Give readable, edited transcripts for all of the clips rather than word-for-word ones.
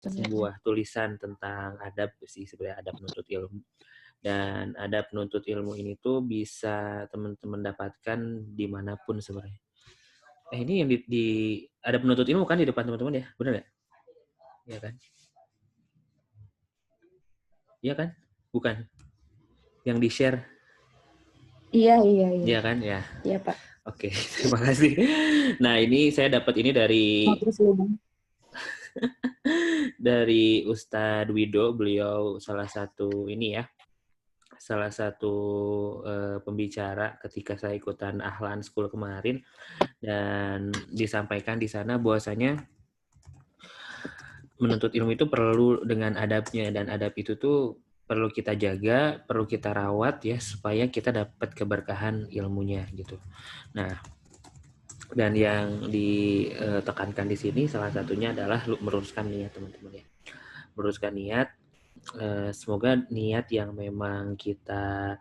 benar. sebuah tulisan tentang adab sih sebenarnya, adab menuntut ilmu. Dan adab menuntut ilmu ini tuh bisa teman-teman dapatkan dimanapun sebenarnya. Ini yang di adab menuntut ilmu kan di depan teman-teman ya, benar nggak? Iya kan? Iya kan? Bukan? Yang di-share? Iya, iya, iya. Iya kan? Ya. Iya, Pak. Oke, terima kasih. Nah, ini saya dapat ini Terus lu, Bang. dari Ustadz Wido, beliau salah satu pembicara ketika saya ikutan Ahlan School kemarin, dan disampaikan di sana bahwasanya menuntut ilmu itu perlu dengan adabnya, dan adab itu tuh perlu kita jaga, perlu kita rawat ya supaya kita dapat keberkahan ilmunya gitu. Nah, dan yang ditekankan di sini salah satunya adalah meluruskan niat teman-teman ya. Meluruskan niat, semoga niat yang memang kita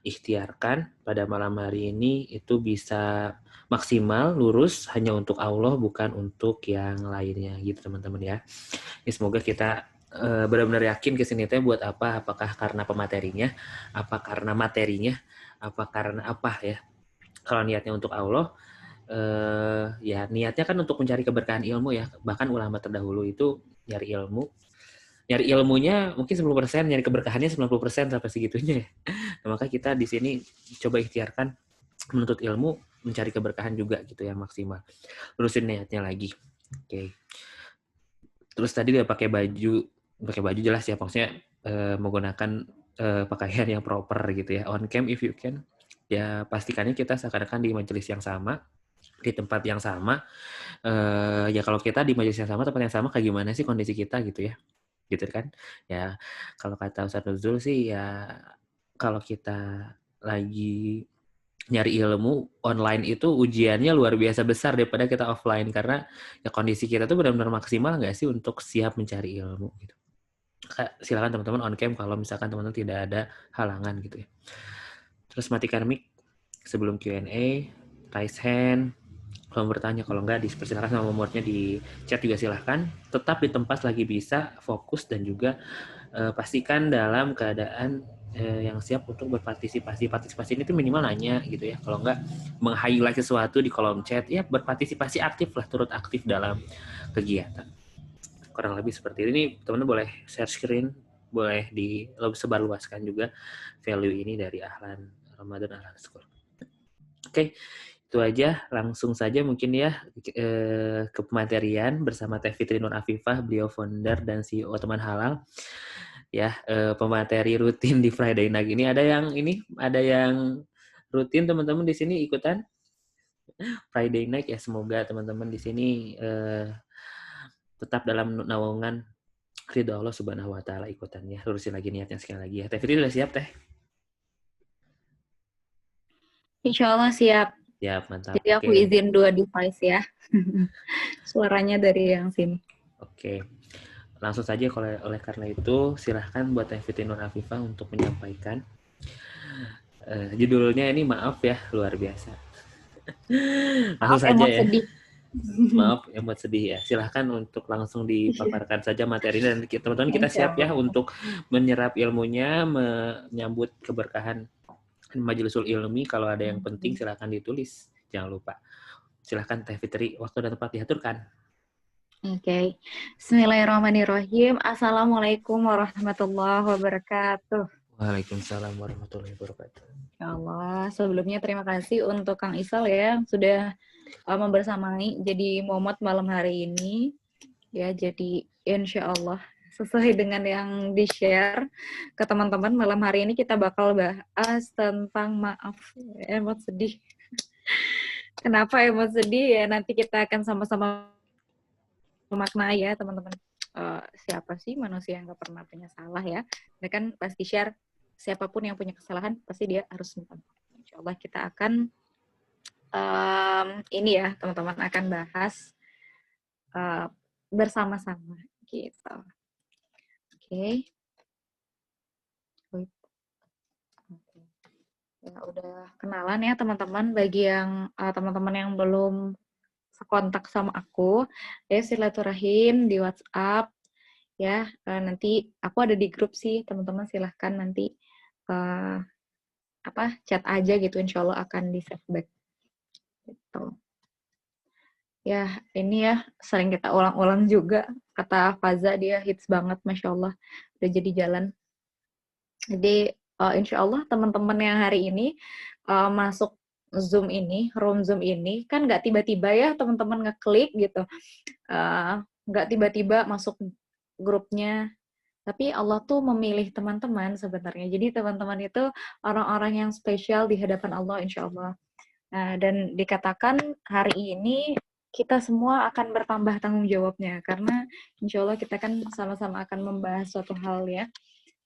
ikhtiarkan pada malam hari ini itu bisa maksimal, lurus hanya untuk Allah, bukan untuk yang lainnya gitu teman-teman ya. Ya, semoga kita benar-benar yakin kesini teh buat apa, apakah karena pematerinya, apa karena materinya, apa karena apa ya. Kalau niatnya untuk Allah, ya niatnya kan untuk mencari keberkahan ilmu ya. Bahkan ulama terdahulu itu nyari ilmunya mungkin 10%, nyari keberkahannya 90% sampai segitunya ya. Nah, maka kita di sini coba ikhtiarkan menuntut ilmu, mencari keberkahan juga gitu ya maksimal. Terusin niatnya lagi. Oke. Terus tadi dia pakai baju jelas ya, maksudnya menggunakan pakaian yang proper gitu ya. On cam if you can. Ya pastikannya kita seakan-akan di majelis yang sama, di tempat yang sama. Ya kalau kita di majelis yang sama, tempat yang sama, kayak gimana sih kondisi kita gitu ya. Gitu kan. Ya kalau kata Ustadz Nuzul sih ya, kalau kita lagi nyari ilmu online itu ujiannya luar biasa besar daripada kita offline, karena ya kondisi kita tuh benar-benar maksimal nggak sih untuk siap mencari ilmu gitu. Silakan teman-teman on cam kalau misalkan teman-teman tidak ada halangan gitu ya. Terus matikan mic sebelum Q&A, raise hand kalau bertanya, kalau nggak dipersilakan sama nomornya di chat juga silahkan. Tetap di tempat lagi bisa, fokus, dan juga pastikan dalam keadaan yang siap untuk berpartisipasi. Partisipasi ini tuh minimal nanya gitu ya. Kalau nggak meng-highlight sesuatu di kolom chat, ya berpartisipasi aktif lah, turut aktif dalam kegiatan. Kurang lebih seperti ini. Teman-teman boleh share screen, boleh disebarluaskan juga value ini dari Ahlan Ramadan Ahlan School. Oke, itu aja. Langsung saja mungkin ya ke pematerian bersama Teh Fitri Nur Afifah, beliau founder dan CEO Teman Halal. Ya, pemateri rutin di Friday Night ini ada yang rutin teman-teman di sini ikutan Friday Night ya. Semoga teman-teman di sini tetap dalam naungan ridho Allah Subhanahu wa taala ikutannya. Lurusin lagi niatnya sekali lagi ya. Teh Fitri udah siap, Teh? Insya Allah siap. Siap, mantap. Jadi aku Oke. izin 2 device ya. Suaranya dari yang sini. Oke. Langsung saja oleh karena itu silahkan buat Teh Fitri Nur Afifah untuk menyampaikan judulnya ini, maaf ya, luar biasa. Langsung Maaf saja emot ya. sedih. Maaf ya buat sedih ya. Silahkan untuk langsung dipaparkan saja materinya, dan teman-teman kita Insya siap ya Allah. untuk menyerap ilmunya, menyambut keberkahan Majlisul Ilmi. Kalau ada yang penting silahkan ditulis. Jangan lupa. Silahkan Teh Fitri, waktu dan tempat diaturkan. Oke. Bismillahirrahmanirrahim. Assalamualaikum warahmatullahi wabarakatuh. Waalaikumsalam warahmatullahi wabarakatuh. Ya Allah, sebelumnya terima kasih untuk Kang Isal ya sudah membersamai jadi momot malam hari ini. Ya, jadi insya Allah sesuai dengan yang di-share ke teman-teman, malam hari ini kita bakal bahas tentang maaf. Emot sedih. Kenapa emot sedih ya? Nanti kita akan sama-sama memaknai ya teman-teman. Siapa sih manusia yang gak pernah punya salah ya? Dia kan pasti share, siapapun yang punya kesalahan pasti dia harus minta maaf. Insya Allah kita akan ini ya teman-teman akan bahas bersama-sama gitu. Oke. Ya udah kenalan ya teman-teman. Bagi yang teman-teman yang belum sekontak sama aku, ya silaturahim di WhatsApp. ya. Nanti aku ada di grup sih, teman-teman silahkan nanti chat aja gitu, insya Allah akan di save back gitu. Ya, ini ya sering kita ulang-ulang juga. Kata Faza, dia hits banget, Masya Allah. Udah jadi jalan. Jadi, insya Allah teman-teman yang hari ini masuk Zoom ini, room Zoom ini, kan nggak tiba-tiba ya teman-teman ngeklik gitu. Nggak tiba-tiba masuk grupnya. Tapi Allah tuh memilih teman-teman sebenarnya. Jadi teman-teman itu orang-orang yang spesial di hadapan Allah, insya Allah. Nah, dan dikatakan hari ini kita semua akan bertambah tanggung jawabnya karena insya Allah kita kan sama-sama akan membahas suatu hal ya.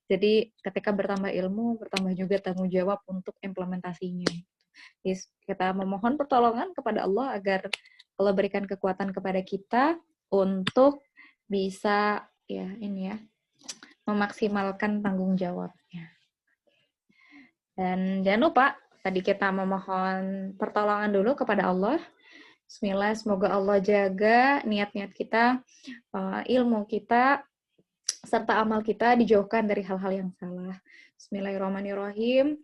Jadi ketika bertambah ilmu, bertambah juga tanggung jawab untuk implementasinya. Jadi kita memohon pertolongan kepada Allah agar Allah berikan kekuatan kepada kita untuk bisa memaksimalkan tanggung jawabnya. Dan jangan lupa tadi kita memohon pertolongan dulu kepada Allah. Bismillah, semoga Allah jaga niat-niat kita, ilmu kita, serta amal kita dijauhkan dari hal-hal yang salah. Bismillahirrahmanirrahim.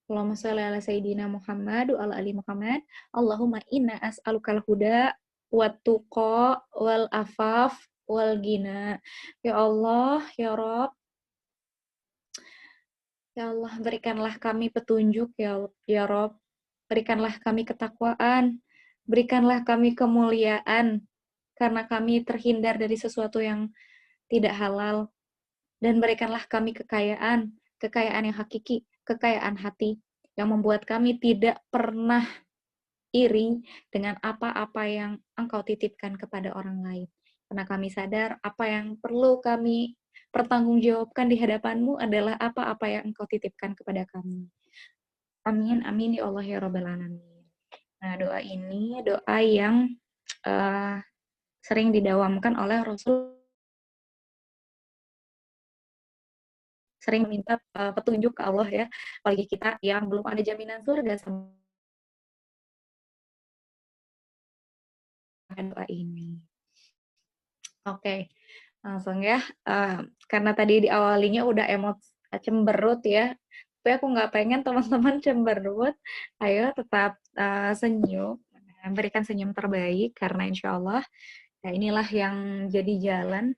Allahumma sholli ala sayyidina Muhammad wa ala ali Muhammad. Allahumma inna as'alukal huda wat tuqa wal afaf wal gina. Ya Allah, ya Rabb, ya Allah, berikanlah kami petunjuk, ya Rob. Berikanlah kami ketakwaan. Berikanlah kami kemuliaan. Karena kami terhindar dari sesuatu yang tidak halal. Dan berikanlah kami kekayaan. Kekayaan yang hakiki. Kekayaan hati. Yang membuat kami tidak pernah iri dengan apa-apa yang Engkau titipkan kepada orang lain. Karena kami sadar apa yang perlu kami pertanggungjawabkan di hadapan-Mu adalah apa-apa yang Engkau titipkan kepada kami. Amin, amin ya Allah ya Rabbal Alamin. Nah, doa ini doa yang sering didawamkan oleh Rasul, sering minta petunjuk ke Allah ya, apalagi kita yang belum ada jaminan surga sama doa ini. Oke, langsung ya. Karena tadi di awalinya udah cemberut ya, tapi aku nggak pengen teman-teman cemberut. Ayo tetap senyum, berikan senyum terbaik karena insya Allah inilah yang jadi jalan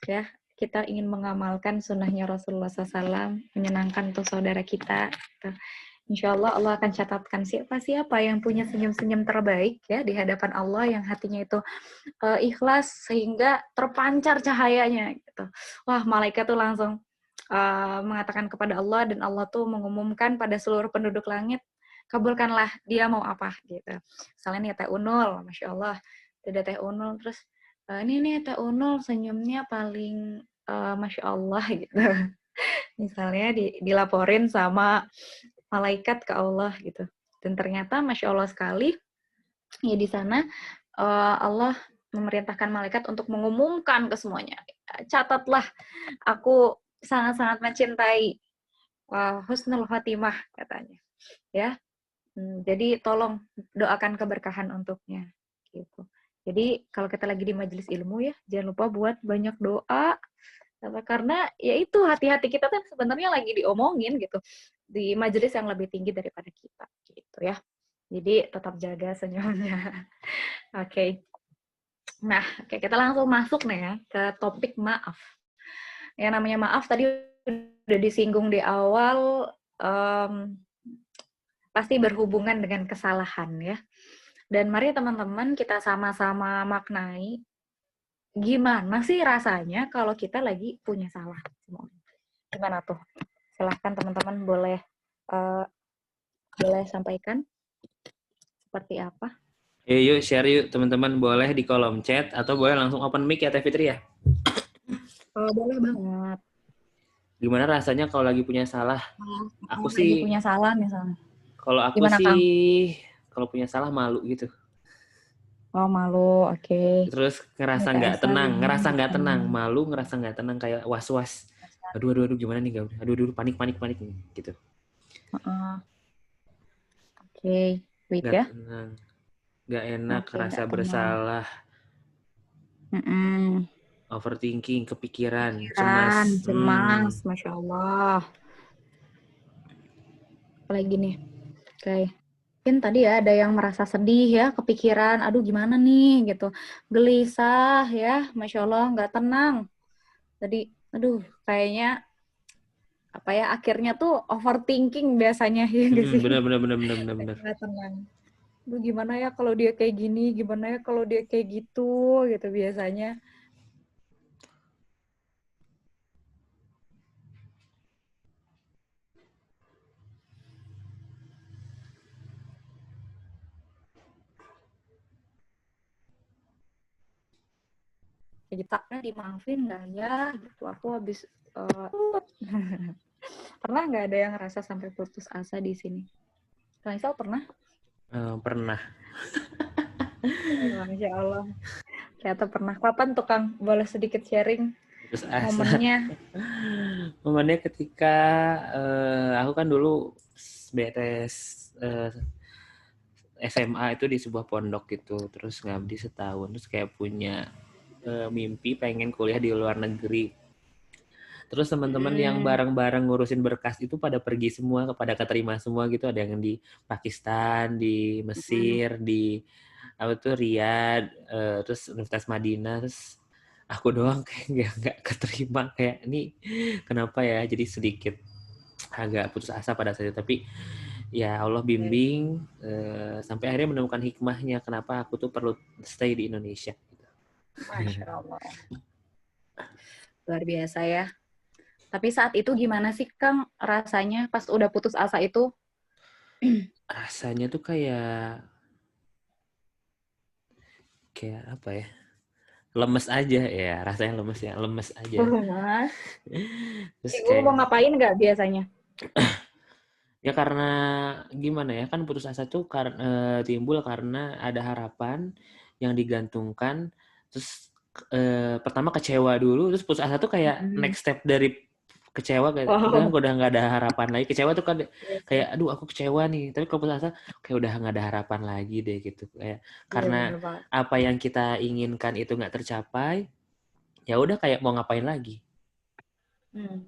ya. Kita ingin mengamalkan sunnahnya Rasulullah SAW, menyenangkan untuk saudara kita. Gitu. Insya Allah Allah akan catatkan siapa-siapa yang punya senyum-senyum terbaik ya di hadapan Allah, yang hatinya itu ikhlas sehingga terpancar cahayanya gitu. Wah, malaikat tuh langsung mengatakan kepada Allah, dan Allah tuh mengumumkan pada seluruh penduduk langit, kabulkanlah dia mau apa gitu. Misalnya nih Teh Unul, Masya Allah, ada Teh Unul, terus ini nih Teh Unul senyumnya paling Masya Allah gitu. Misalnya dilaporin sama malaikat ke Allah gitu. Dan ternyata Masya Allah sekali, ya di sana Allah memerintahkan malaikat untuk mengumumkan ke semuanya. Catatlah, aku sangat-sangat mencintai husnul khotimah katanya. Ya, jadi tolong doakan keberkahan untuknya. Gitu. Jadi kalau kita lagi di majelis ilmu ya, jangan lupa buat banyak doa. Karena ya itu hati-hati kita kan sebenarnya lagi diomongin gitu di majelis yang lebih tinggi daripada kita gitu ya. Jadi tetap jaga senyumnya. Oke. Nah, kita langsung masuk nih ya ke topik maaf. Yang namanya maaf tadi udah disinggung di awal, pasti berhubungan dengan kesalahan ya. Dan mari teman-teman kita sama-sama maknai gimana sih rasanya kalau kita lagi punya salah. Gimana tuh? Silahkan teman-teman boleh sampaikan seperti apa. Yuk share yuk teman-teman, boleh di kolom chat atau boleh langsung open mic ya Teh Fitri ya. Boleh banget. Gimana rasanya kalau lagi punya salah? Aku sih lagi punya salah misalnya. Kalau aku Gimana, sih Kang? kalau punya salah malu gitu. Oh, malu, oke. Terus ngerasa Minta nggak Esa tenang, bingung gitu. malu, ngerasa nggak tenang, kayak was-was. Aduh, gimana nih, aduh, panik gitu. Oke, wait Nggak ya. tenang, nggak enak, Oke, rasa nggak tenang. bersalah. overthinking, kepikiran, Pikiran, cemas. cemas, Masya Allah. Apalagi nih, kayak mungkin tadi ya ada yang merasa sedih ya, kepikiran, aduh gimana nih gitu, gelisah ya, Masya Allah, nggak tenang. Tadi, aduh, kayaknya apa ya, akhirnya tuh overthinking biasanya ya nggak sih? Benar benar benar benar benar benar. Nggak tenang. Aduh, gimana ya kalau dia kayak gini, gimana ya kalau dia kayak gitu, gitu biasanya. Kayak gitu, dimaafin nggak ya? Gitu, aku habis pernah nggak ada yang ngerasa sampai putus asa di sini? Kang Isal pernah? Pernah. Masya Allah. Ternyata pernah. Kapan tuh Kang? Boleh sedikit sharing Putus asa. momennya? Momennya ketika aku kan dulu BTS SMA itu di sebuah pondok gitu, terus ngabdi setahun, terus kayak punya mimpi pengen kuliah di luar negeri. Terus teman-teman yang bareng-bareng ngurusin berkas itu pada pergi semua, kepada keterima semua gitu. Ada yang di Pakistan, di Mesir, di apa tuh Riyadh, terus Universitas Madinah, terus aku doang kayak nggak keterima, kayak ini kenapa ya, jadi sedikit agak putus asa pada saat itu. Tapi ya Allah bimbing sampai akhirnya menemukan hikmahnya kenapa aku tuh perlu stay di Indonesia. Masya Allah. Luar biasa ya. Tapi saat itu gimana sih Kang rasanya pas udah putus asa itu? Rasanya tuh kayak apa ya, lemes aja ya, rasanya lemes ya, lemes aja. Mas, Terus Ibu kayak mau ngapain nggak biasanya? ya karena gimana ya, kan putus asa tuh timbul karena ada harapan yang digantungkan, terus pertama kecewa dulu, terus putus asa tuh kayak next step dari kecewa, kayak kan Wow. udah nggak ada harapan lagi. Kecewa tuh kan Iya sih. kayak aduh aku kecewa nih, tapi kalau putus asa kayak udah nggak ada harapan lagi deh gitu, kayak Iya karena bener Pak. apa yang kita inginkan itu nggak tercapai, ya udah kayak mau ngapain lagi,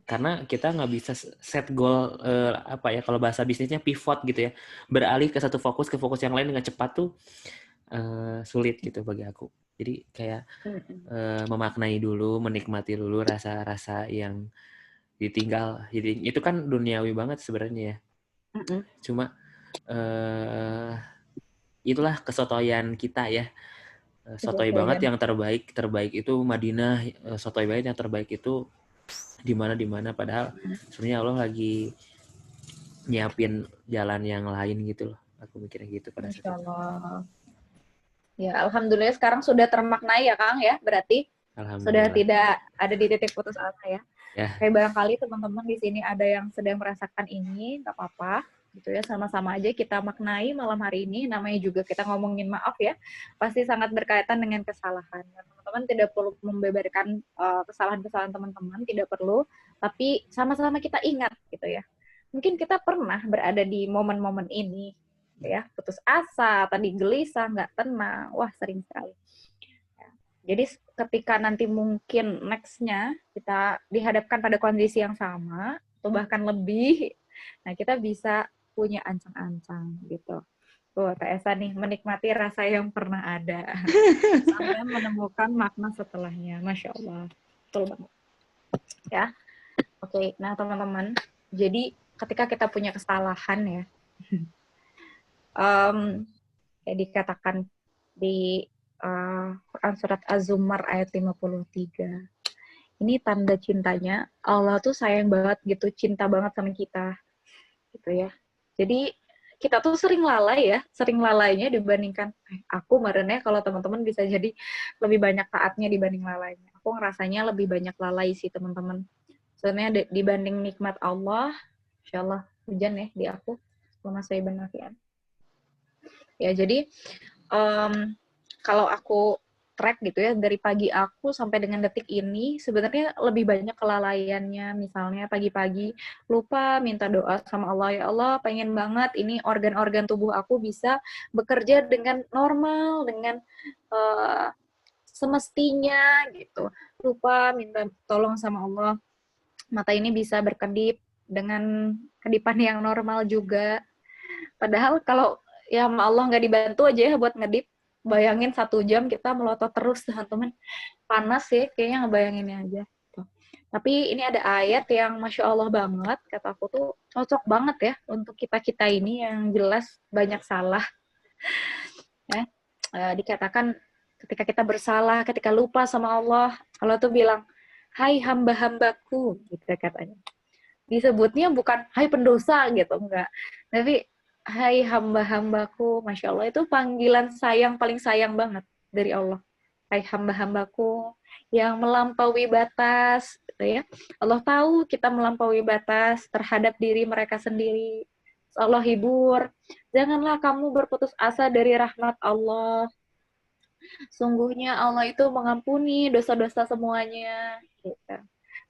karena kita nggak bisa set goal apa ya, kalau bahasa bisnisnya pivot gitu ya, beralih ke satu fokus ke fokus yang lain dengan cepat tuh sulit gitu bagi aku. Jadi kayak memaknai dulu, menikmati dulu rasa-rasa yang ditinggal. Jadi itu kan duniawi banget sebenarnya ya. Cuma itulah kesotoyan kita ya. Sotoy banget, yang terbaik itu Madinah, sotoy banget yang terbaik itu di mana, padahal sebenarnya Allah lagi nyiapin jalan yang lain gitu loh. Aku mikirnya gitu pada saat Masya itu. Allah. Ya, alhamdulillah sekarang sudah termaknai ya Kang ya, berarti sudah Alhamdulillah. tidak ada di titik putus asa ya. Ya, Kayak barangkali teman-teman di sini ada yang sedang merasakan ini, nggak apa-apa gitu ya, sama-sama aja kita maknai malam hari ini. Namanya juga kita ngomongin maaf ya, pasti sangat berkaitan dengan kesalahan. Teman-teman tidak perlu membeberkan kesalahan-kesalahan teman-teman, tidak perlu, tapi sama-sama kita ingat gitu ya. Mungkin kita pernah berada di momen-momen ini, ya, putus asa, tadi gelisah, nggak tenang, wah sering sekali. Jadi ketika nanti mungkin next-nya kita dihadapkan pada kondisi yang sama atau bahkan lebih, nah kita bisa punya ancang-ancang gitu. Tuh, Teh Esa nih menikmati rasa yang pernah ada sampai menemukan makna setelahnya. Masya Allah. Betul banget. Ya. Oke, nah teman-teman, jadi ketika kita punya kesalahan ya, kayak dikatakan di Quran surat Az-Zumar ayat 53. Ini tanda cintanya, Allah tuh sayang banget gitu, cinta banget sama kita. Gitu ya. Jadi kita tuh sering lalai ya, sering lalainya dibandingkan aku kemarin ya, kalau teman-teman bisa jadi lebih banyak taatnya dibanding lalainya. Aku ngerasanya lebih banyak lalai sih teman-teman. Sebenarnya dibanding nikmat Allah, insya Allah hujan ya di aku. Sama saya benar ya. Ya jadi kalau aku track gitu ya, dari pagi aku sampai dengan detik ini, sebenarnya lebih banyak kelalaiannya. Misalnya pagi-pagi lupa minta doa sama Allah, ya Allah pengen banget ini organ-organ tubuh aku bisa bekerja dengan normal, dengan semestinya gitu. lupa minta tolong sama Allah, mata ini bisa berkedip dengan kedipan yang normal juga. Padahal kalau ya sama Allah nggak dibantu aja ya buat ngedip, bayangin 1 jam kita melotot terus teman-teman. Panas sih kayaknya ngebayanginnya aja. Tapi ini ada ayat yang Masya Allah banget, kata aku tuh cocok banget ya untuk kita-kita ini yang jelas banyak salah. Ya. Dikatakan ketika kita bersalah, ketika lupa sama Allah, Allah tuh bilang, hai hamba-hambaku, gitu katanya. Disebutnya bukan hai pendosa gitu, enggak. Tapi hai hamba-hambaku, Masya Allah, itu panggilan sayang, paling sayang banget dari Allah. Hai hamba-hambaku yang melampaui batas, gitu ya. Allah tahu kita melampaui batas terhadap diri mereka sendiri. Allah hibur, janganlah kamu berputus asa dari rahmat Allah. Sungguhnya Allah itu mengampuni dosa-dosa semuanya. Gitu.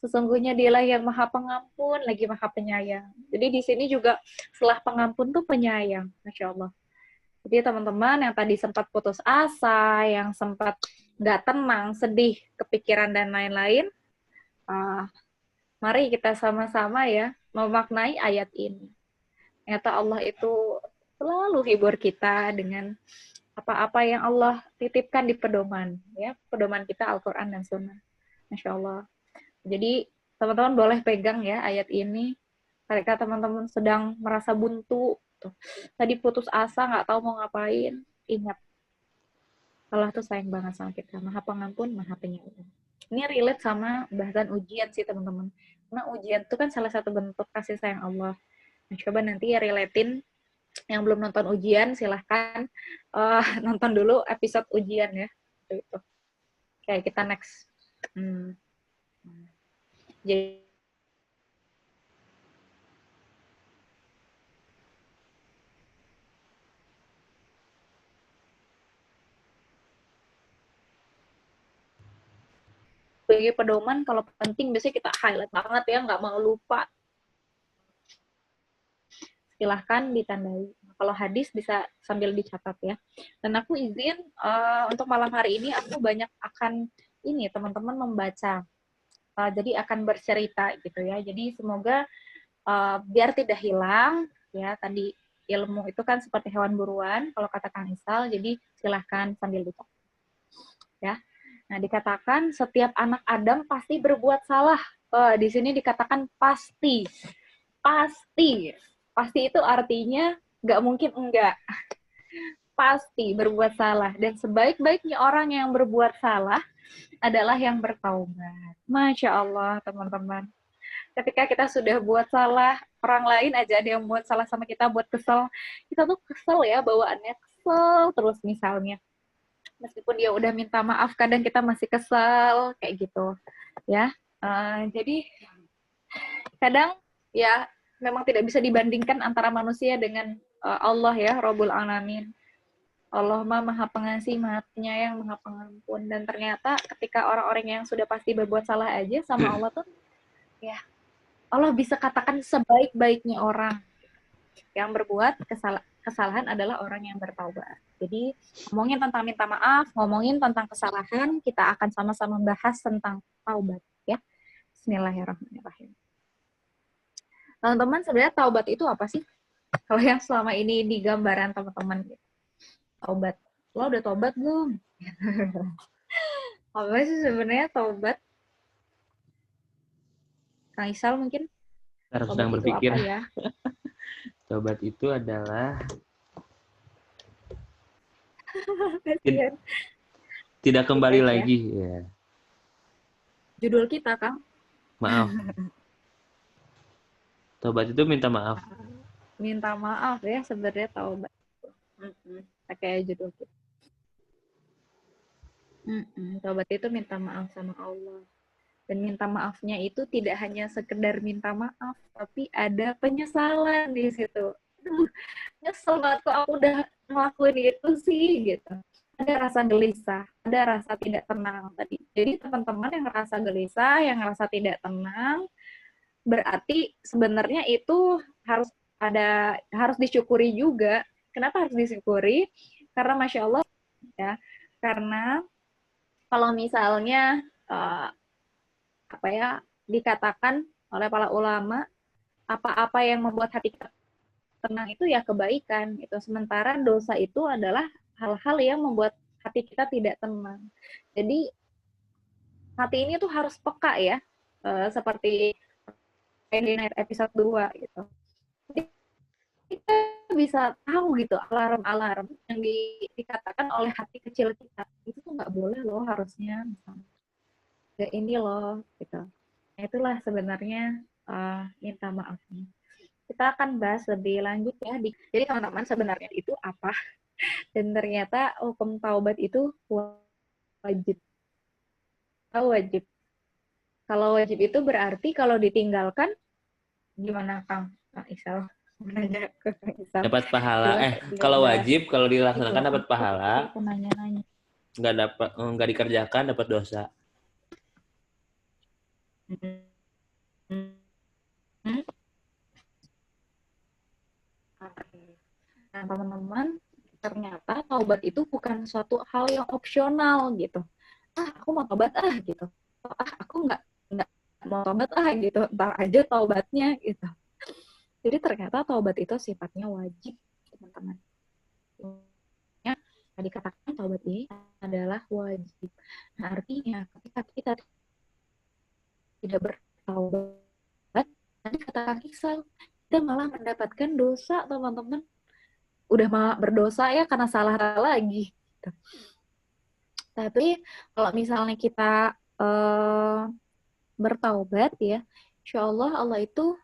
Sesungguhnya Dialah yang Maha Pengampun, lagi Maha Penyayang. Jadi di sini juga setelah pengampun tuh penyayang, Masya Allah. Jadi teman-teman yang tadi sempat putus asa, yang sempat nggak tenang, sedih, kepikiran, dan lain-lain, mari kita sama-sama ya memaknai ayat ini. Ternyata Allah itu selalu hibur kita dengan apa-apa yang Allah titipkan di pedoman, ya pedoman kita Al-Quran dan Sunnah. Masya Allah. Jadi teman-teman boleh pegang ya ayat ini. Ketika teman-teman sedang merasa buntu, tuh, tadi putus asa nggak tahu mau ngapain, ingat Allah tuh sayang banget sama kita, Maha Pengampun, Maha Penyayang. Ini relate sama bahasan ujian sih teman-teman. Karena ujian itu kan salah satu bentuk kasih sayang Allah. Nah, coba nanti ya relatein yang belum nonton ujian, silahkan nonton dulu episode ujian ya. Itu. Oke, kita next. Jadi sebagai pedoman, kalau penting biasanya kita highlight banget ya, nggak mau lupa. Silahkan ditandai. Kalau hadis bisa sambil dicatat ya. Dan aku izin untuk malam hari ini aku banyak akan ini teman-teman membaca. Jadi akan bercerita gitu ya. Jadi semoga biar tidak hilang ya, tadi ilmu itu kan seperti hewan buruan kalau kata Kang Isal, jadi silahkan sambil dicatat ya. Nah, dikatakan setiap anak Adam pasti berbuat salah. Di sini dikatakan pasti. Pasti. Pasti itu artinya nggak mungkin enggak. Pasti berbuat salah. Dan sebaik-baiknya orang yang berbuat salah adalah yang bertaubat. Masya Allah, teman-teman. Ketika kita sudah buat salah, orang lain aja ada yang buat salah sama kita, buat kesel. Kita tuh kesel ya, bawaannya kesel terus misalnya. Meskipun dia udah minta maaf, kadang kita masih kesel, kayak gitu. Ya, jadi kadang ya memang tidak bisa dibandingkan antara manusia dengan Allah ya, Rabbul Alamin. Allah Maha Pengasih, Maha Penyayang, Maha Pengampun. Dan ternyata ketika orang-orang yang sudah pasti berbuat salah aja sama Allah tuh, ya Allah bisa katakan sebaik-baiknya orang yang berbuat kesalahan adalah orang yang bertaubat. Jadi ngomongin tentang minta maaf, ngomongin tentang kesalahan, kita akan sama-sama bahas tentang taubat ya. Bismillahirrahmanirrahim. Teman-teman, sebenarnya taubat itu apa sih? Kalau yang selama ini di gambaran teman-teman gitu. Taubat. Lo udah taubat belum? Apa sih sebenarnya taubat? Kang Isal mungkin? Saya sedang berpikir. Apa ya? Taubat itu adalah tidak kembali lagi ya. Judul kita, Kang. Maaf. Taubat itu minta maaf. Minta maaf ya sebenarnya taubat. Pakai judul kita. Taubat itu minta maaf sama Allah. Dan minta maafnya itu tidak hanya sekedar minta maaf, tapi ada penyesalan di situ. Nyesel banget kok aku udah ngelakuin itu sih, gitu. Ada rasa gelisah, ada rasa tidak tenang tadi. Jadi teman-teman yang ngerasa gelisah, yang ngerasa tidak tenang, berarti sebenarnya itu harus disyukuri juga. Kenapa harus disyukuri? Karena Masya Allah, ya, karena kalau misalnya apa ya, dikatakan oleh para ulama, apa-apa yang membuat hati kita tenang itu ya kebaikan itu. Sementara dosa itu adalah hal-hal yang membuat hati kita tidak tenang. Jadi hati ini tuh harus peka ya, seperti episode 2 gitu. Jadi kita bisa tahu gitu alarm-alarm yang dikatakan oleh hati kecil kita. Itu tuh nggak boleh loh harusnya. Kayak ini loh gitu. Nah, itulah sebenarnya minta maafnya. Kita akan bahas lebih lanjut ya. Jadi teman-teman sebenarnya itu apa? Dan ternyata hukum taubat itu wajib. Wajib. Kalau wajib itu berarti kalau ditinggalkan gimana Kang? Kang Isal menanya ke Kang Isal. Dapat pahala. Kalau wajib, kalau dilaksanakan dapat pahala. Aku nanya-nanya. Nggak dikerjakan dapat dosa. Nah, teman-teman, ternyata taubat itu bukan suatu hal yang opsional gitu. Aku mau taubat gitu. Aku nggak mau taubat gitu. Ntar aja taubatnya gitu. Jadi ternyata taubat itu sifatnya wajib, teman-teman. Ya, dikatakan taubat ini adalah wajib. Nah, artinya ketika kita tidak bertaubat, nanti kata Kang Iksal, kita malah mendapatkan dosa, teman-teman. Udah malah berdosa ya karena salah lagi. Gitu. Tapi kalau misalnya kita bertaubat ya, insya Allah itu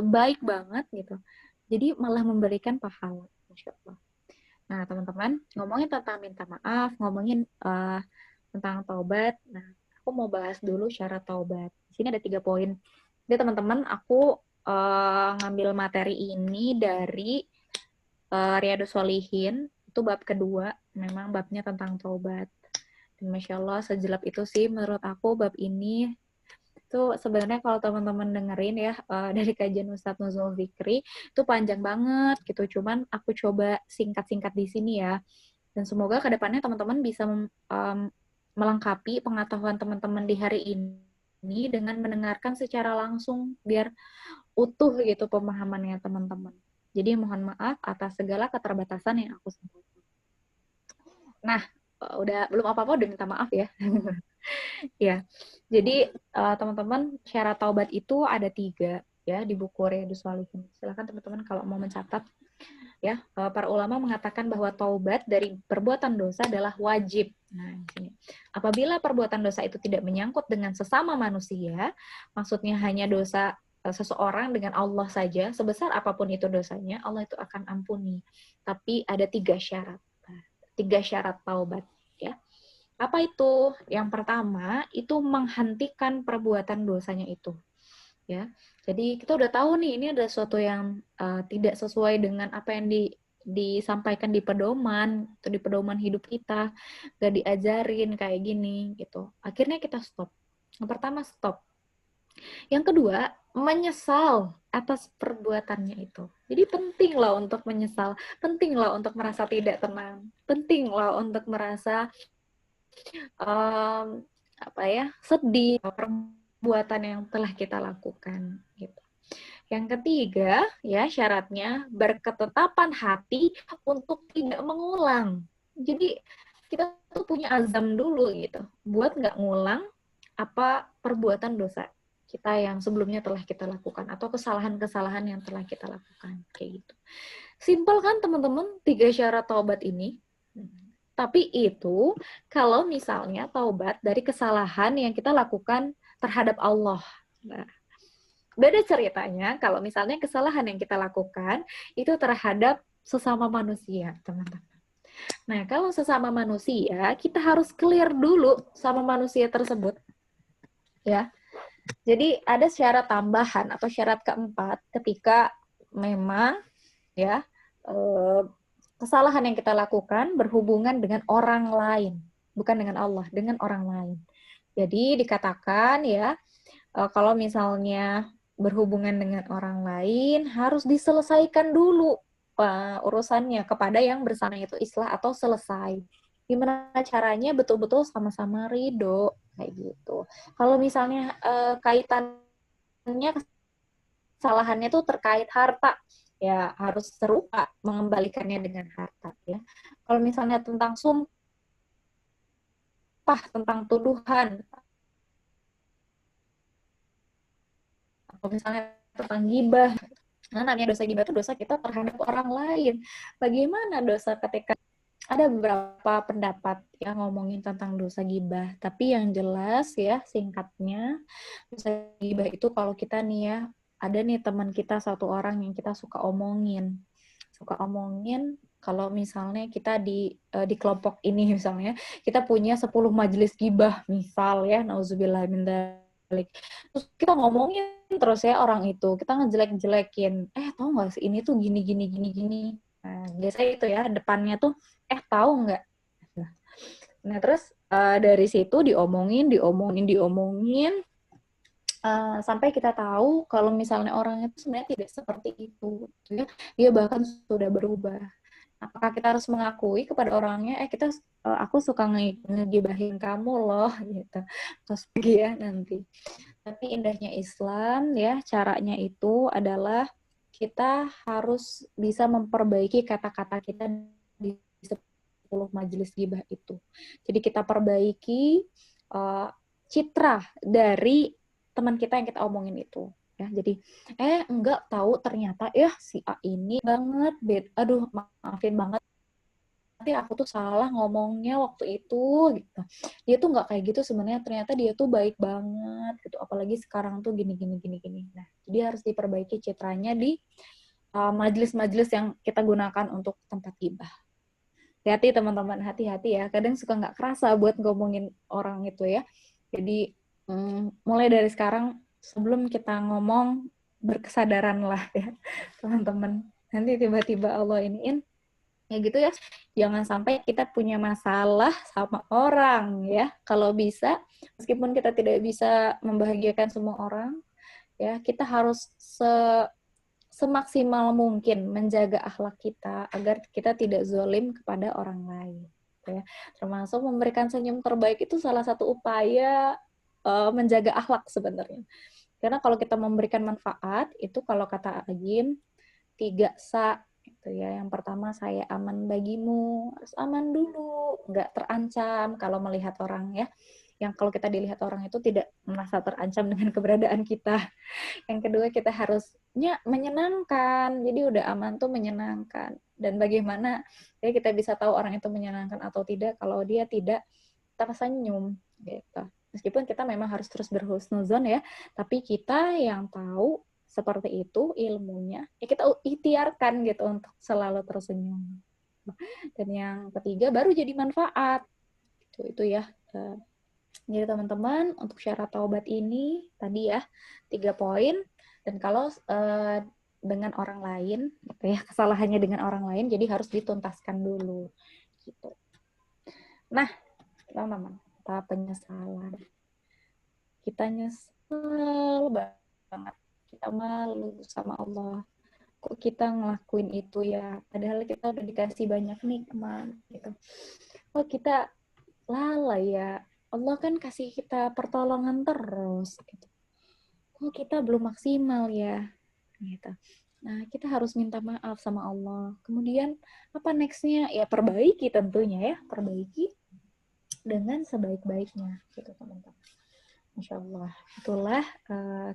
baik banget gitu. Jadi malah memberikan pahala, insya Allah. Nah teman-teman, ngomongin tentang minta maaf, ngomongin tentang taubat. Nah, aku mau bahas dulu syarat taubat. Di sini ada 3 poin. Jadi teman-teman, aku ngambil materi ini dari Riyadhus Shalihin, itu bab kedua, memang babnya tentang taubat. Dan Masya Allah, sejelap itu sih menurut aku bab ini. Itu sebenarnya kalau teman-teman dengerin ya, dari kajian Ustadz Nuzul Fikri, itu panjang banget gitu. Cuman aku coba singkat-singkat di sini ya. Dan semoga kedepannya teman-teman bisa melengkapi pengetahuan teman-teman di hari ini dengan mendengarkan secara langsung, biar utuh gitu pemahamannya teman-teman. Jadi mohon maaf atas segala keterbatasan yang aku sampaikan. Nah, udah belum apa-apa udah minta maaf ya. Ya, jadi teman-teman syarat taubat itu ada 3 ya di buku Riyadhus Shalihin. Silakan teman-teman kalau mau mencatat ya. Para ulama mengatakan bahwa taubat dari perbuatan dosa adalah wajib. Nah, di sini. Apabila perbuatan dosa itu tidak menyangkut dengan sesama manusia, maksudnya hanya dosa seseorang dengan Allah saja, sebesar apapun itu dosanya, Allah itu akan ampuni. Tapi ada 3 syarat. 3 syarat taubat ya. Apa itu? Yang pertama, itu menghentikan perbuatan dosanya itu. Ya. Jadi kita udah tahu nih ini ada sesuatu yang tidak sesuai dengan apa yang disampaikan di pedoman, atau di pedoman hidup kita, gak diajarin kayak gini gitu. Akhirnya kita stop. Yang pertama stop. Yang kedua, menyesal atas perbuatannya itu. Jadi penting lah untuk menyesal, penting lah untuk merasa tidak tenang, penting lah untuk merasa sedih perbuatan yang telah kita lakukan. Gitu. Yang ketiga, ya syaratnya berketetapan hati untuk tidak mengulang. Jadi kita tuh punya azam dulu gitu, buat nggak ngulang apa perbuatan dosa kita yang sebelumnya telah kita lakukan atau kesalahan-kesalahan yang telah kita lakukan kayak gitu. Simpel kan teman-teman 3 syarat taubat ini? Tapi itu kalau misalnya taubat dari kesalahan yang kita lakukan terhadap Allah. Nah, beda ceritanya kalau misalnya kesalahan yang kita lakukan itu terhadap sesama manusia, teman-teman. Nah, kalau sesama manusia, kita harus clear dulu sama manusia tersebut. Ya. Jadi ada syarat tambahan atau syarat keempat ketika memang ya kesalahan yang kita lakukan berhubungan dengan orang lain, bukan dengan Allah, dengan orang lain. Jadi dikatakan ya kalau misalnya berhubungan dengan orang lain harus diselesaikan dulu urusannya kepada yang bersama itu islah atau selesai. Gimana caranya betul-betul sama-sama ridho. kayak gitu. Kalau misalnya kaitannya kesalahannya tuh terkait harta, ya harus serupa mengembalikannya dengan harta ya. Kalau misalnya tentang sumpah, tentang tuduhan, atau misalnya tentang gibah. Nah, namanya dosa gibah itu dosa kita terhadap orang lain. Bagaimana dosa ketika ada beberapa pendapat yang ngomongin tentang dosa gibah, tapi yang jelas ya singkatnya, dosa gibah itu kalau kita nih ya, ada nih teman kita satu orang yang kita suka omongin kalau misalnya kita di kelompok ini misalnya kita punya 10 majelis gibah misal ya, nauzubillah min dzalik. Terus kita ngomongin terus ya orang itu, kita ngejelek-jelekin, tahu nggak sih ini tuh gini gini gini gini. Nah, biasanya itu ya depannya tuh tahu nggak. Nah terus dari situ diomongin sampai kita tahu kalau misalnya orangnya itu sebenarnya tidak seperti itu, ya. Dia bahkan sudah berubah. Apakah kita harus mengakui kepada orangnya, aku suka ngegibahin kamu loh, gitu. Terus pergi ya nanti. Tapi indahnya Islam ya, caranya itu adalah kita harus bisa memperbaiki kata-kata kita di 10 majelis gibah itu. Jadi kita perbaiki citra dari teman kita yang kita omongin itu. Ya, jadi enggak tahu ternyata si A ini banget, aduh maafin banget, nanti aku tuh salah ngomongnya waktu itu gitu. Dia tuh nggak kayak gitu sebenarnya, ternyata dia tuh baik banget gitu. Apalagi sekarang tuh gini. Nah, jadi harus diperbaiki citranya di majelis-majelis yang kita gunakan untuk tempat gibah. Hati-hati teman-teman, hati-hati ya. Kadang suka nggak kerasa buat ngomongin orang itu ya. Jadi mulai dari sekarang sebelum kita ngomong berkesadaranlah ya teman-teman. Nanti tiba-tiba Allah iniin ya gitu ya. Jangan sampai kita punya masalah sama orang ya. Kalau bisa, meskipun kita tidak bisa membahagiakan semua orang, ya kita harus semaksimal mungkin menjaga akhlak kita agar kita tidak zalim kepada orang lain. Ya. Termasuk memberikan senyum terbaik itu salah satu upaya menjaga akhlak sebenarnya. Karena kalau kita memberikan manfaat, itu kalau kata Ajim, 3 sa gitu ya. Yang pertama, saya aman bagimu, harus aman dulu, nggak terancam kalau melihat orang ya. Yang kalau kita dilihat orang itu tidak merasa terancam dengan keberadaan kita. Yang kedua, kita harusnya menyenangkan. Jadi udah aman tuh menyenangkan. Dan bagaimana ya kita bisa tahu orang itu menyenangkan atau tidak kalau dia tidak tersenyum gitu. Meskipun kita memang harus terus berhusnuzon ya, tapi kita yang tahu seperti itu ilmunya, ya kita ikhtiarkan gitu untuk selalu tersenyum. Dan yang ketiga baru jadi manfaat. Itu ya. Jadi teman-teman, untuk syarat taubat ini tadi ya 3 poin. Dan kalau dengan orang lain, gitu ya, kesalahannya dengan orang lain, jadi harus dituntaskan dulu. Gitu. Nah, teman-teman, tahap penyesalan. Kita nyesel banget, kita malu sama Allah. Kok kita ngelakuin itu ya? Padahal kita udah dikasih banyak nikmat gitu. Kok kita lalai ya? Allah kan kasih kita pertolongan terus gitu. Kok kita belum maksimal ya? Gitu. Nah, kita harus minta maaf sama Allah. Kemudian apa next-nya? Ya perbaiki tentunya ya, perbaiki dengan sebaik-baiknya gitu teman-teman. Masya Allah. Itulah